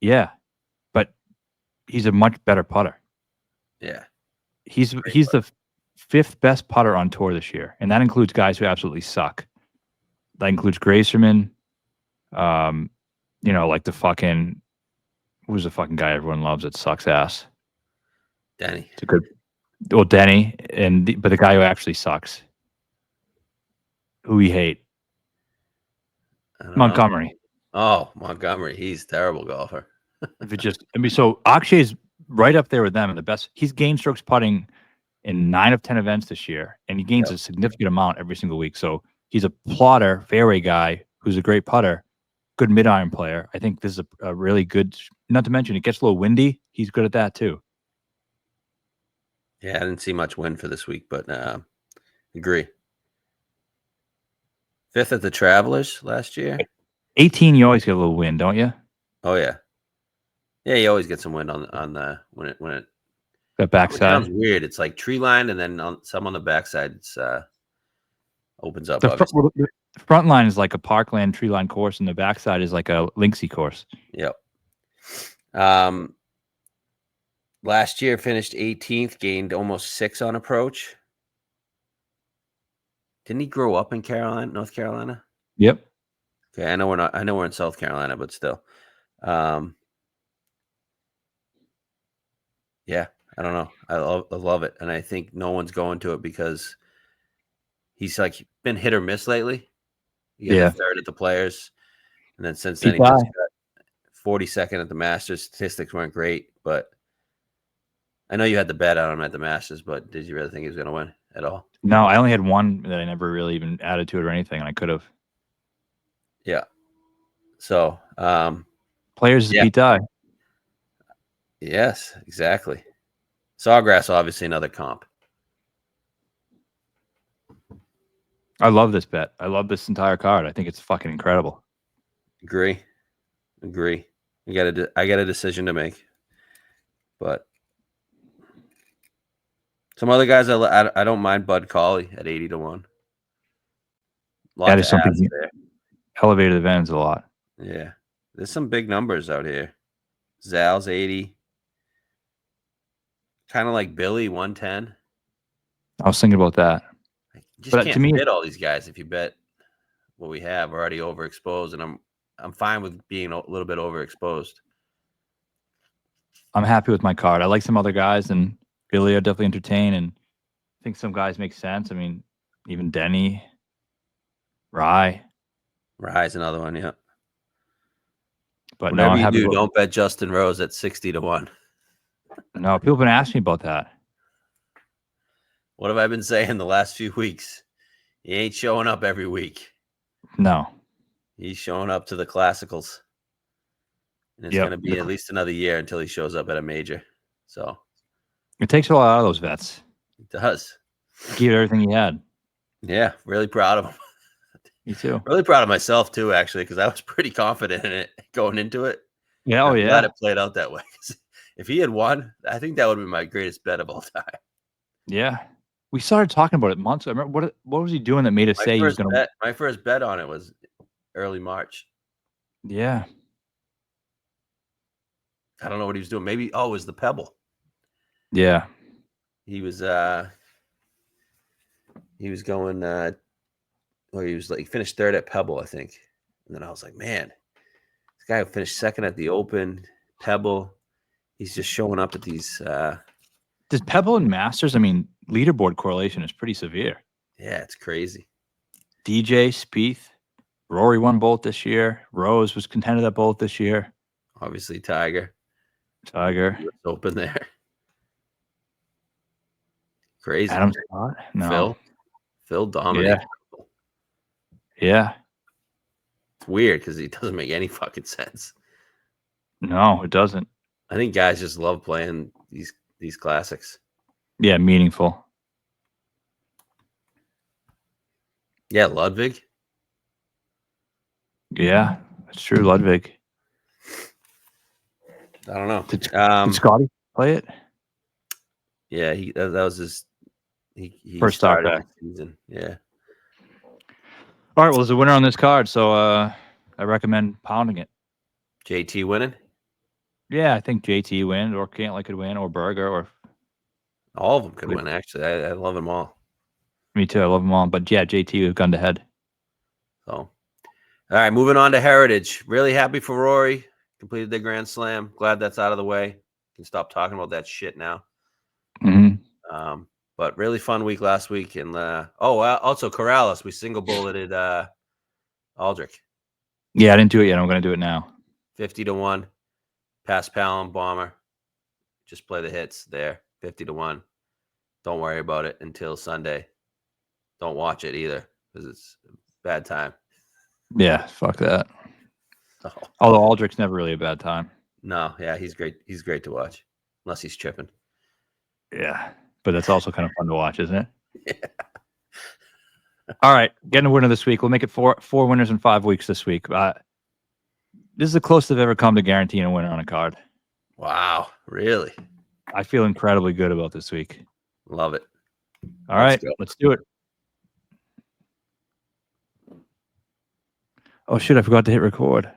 Speaker 1: Yeah. But he's a much better putter.
Speaker 2: Yeah.
Speaker 1: He's the fifth best putter on tour this year. And that includes guys who absolutely suck. That includes Grayserman, like the fucking who's the fucking guy everyone loves that sucks ass?
Speaker 2: Denny.
Speaker 1: It's a good Denny, but the guy who actually sucks. Who we hate. Montgomery.
Speaker 2: Oh, Montgomery. He's a terrible golfer.
Speaker 1: So Akshay's right up there with them and the best. He's gained strokes putting in 9 of 10 events this year, and he gains a significant amount every single week. So he's a plotter, fairway guy who's a great putter, good mid-iron player. I think this is a really good, not to mention it gets a little windy. He's good at that too.
Speaker 2: Yeah, I didn't see much wind for this week, but agree. 5th at the Travelers last year.
Speaker 1: 18, you always get a little wind, don't you?
Speaker 2: Oh yeah. Yeah, you always get some wind on the when it
Speaker 1: that backside.
Speaker 2: Sounds weird. It's like tree lined, and then some on the backside it's opens up.
Speaker 1: The front line is like a parkland tree line course, and the backside is like a linksy course.
Speaker 2: Yep. Last year finished 18th, gained almost 6 on approach. Didn't he grow up in North Carolina?
Speaker 1: Yep.
Speaker 2: Okay, I know we're in South Carolina, but still. Yeah, I don't know. I love it, and I think no one's going to it because he's like been hit or miss lately. He got third at the Players, and then since then he just got 42nd at the Masters. Statistics weren't great, but I know you had the bet on him at the Masters. But did you really think he was going to win at all?
Speaker 1: No, I only had one that I never really even added to it or anything, and I could have.
Speaker 2: Yeah. So
Speaker 1: Players is beat die.
Speaker 2: Yes, exactly. Sawgrass, obviously another comp.
Speaker 1: I love this bet. I love this entire card. I think it's fucking incredible.
Speaker 2: Agree. I got a decision to make, but some other guys I don't mind Bud Cauley at 80-1.
Speaker 1: That is something there. Elevated advantage a lot.
Speaker 2: Yeah, there's some big numbers out here. Zal's 80. Kind of like Billy 110.
Speaker 1: I was thinking about that.
Speaker 2: Just can't bet all these guys if you bet what we have already overexposed, and I'm fine with being a little bit overexposed.
Speaker 1: I'm happy with my card. I like some other guys, and Billy are definitely entertain, and I think some guys make sense. I mean, even Denny, Rye's
Speaker 2: another one, yeah.
Speaker 1: But
Speaker 2: whatever you do, don't bet Justin Rose at 60-1.
Speaker 1: No, people have been asking me about that.
Speaker 2: What have I been saying the last few weeks? He ain't showing up every week.
Speaker 1: No.
Speaker 2: He's showing up to the Classicals. And it's going to be at least another year until he shows up at a major. So
Speaker 1: it takes a lot out of those vets.
Speaker 2: It does.
Speaker 1: He gave everything he had.
Speaker 2: Yeah, really proud of him.
Speaker 1: Me too.
Speaker 2: Really proud of myself too, actually, because I was pretty confident in it going into it.
Speaker 1: Yeah,
Speaker 2: I'm glad it played out that way. If he had won, I think that would be my greatest bet of all time.
Speaker 1: Yeah. We started talking about it months ago. I remember what was he doing that made us say he was going to?
Speaker 2: My first bet on it was early March.
Speaker 1: Yeah.
Speaker 2: I don't know what he was doing. Maybe it was the Pebble.
Speaker 1: Yeah.
Speaker 2: He was going or he was like, he finished third at Pebble, I think. And then I was like, man, this guy who finished second at the Open, Pebble, he's just showing up at these
Speaker 1: Does Pebble and Masters, I mean, leaderboard correlation is pretty severe.
Speaker 2: Yeah, it's crazy.
Speaker 1: DJ, Spieth, Rory won both this year. Rose was contended at both this year.
Speaker 2: Obviously, Tiger. Open there. Crazy.
Speaker 1: Adam Scott? No.
Speaker 2: Phil dominated.
Speaker 1: Yeah.
Speaker 2: It's weird because it doesn't make any fucking sense.
Speaker 1: No, it doesn't.
Speaker 2: I think guys just love playing these classics.
Speaker 1: Yeah, meaningful.
Speaker 2: Yeah, Ludwig.
Speaker 1: Yeah, that's true. Ludwig.
Speaker 2: I don't know.
Speaker 1: Did Scotty play it?
Speaker 2: Yeah, that was his. He
Speaker 1: first
Speaker 2: started
Speaker 1: start back
Speaker 2: the season. Yeah.
Speaker 1: All right. Well, there's a winner on this card, so I recommend pounding it.
Speaker 2: JT winning.
Speaker 1: Yeah, I think JT wins, or Cantlay could win, or Berger, or
Speaker 2: all of them could win. Actually, I love them all.
Speaker 1: Me too. I love them all, but yeah, JT has gone to head.
Speaker 2: So, all right, moving on to Heritage. Really happy for Rory. Completed the Grand Slam. Glad that's out of the way. Can stop talking about that shit now.
Speaker 1: Mm-hmm.
Speaker 2: But really fun week last week. And also Corrales, we single bulleted Aldrich.
Speaker 1: Yeah, I didn't do it yet. I'm going to do it now.
Speaker 2: 50-1. Pass Palom, Bomber. Just play the hits there. 50-1. Don't worry about it until Sunday. Don't watch it either because it's a bad time.
Speaker 1: Yeah, fuck that. Although Aldrich's never really a bad time.
Speaker 2: No, yeah, he's great. He's great to watch, unless he's tripping.
Speaker 1: Yeah, but that's also kind of fun to watch, isn't it?
Speaker 2: Yeah.
Speaker 1: All right, getting a winner this week. We'll make it four winners in 5 weeks this week. This is the closest I've ever come to guaranteeing a winner on a card.
Speaker 2: Wow, really?
Speaker 1: I feel incredibly good about this week.
Speaker 2: Love it.
Speaker 1: All right, let's do it. Oh, shit, I forgot to hit record.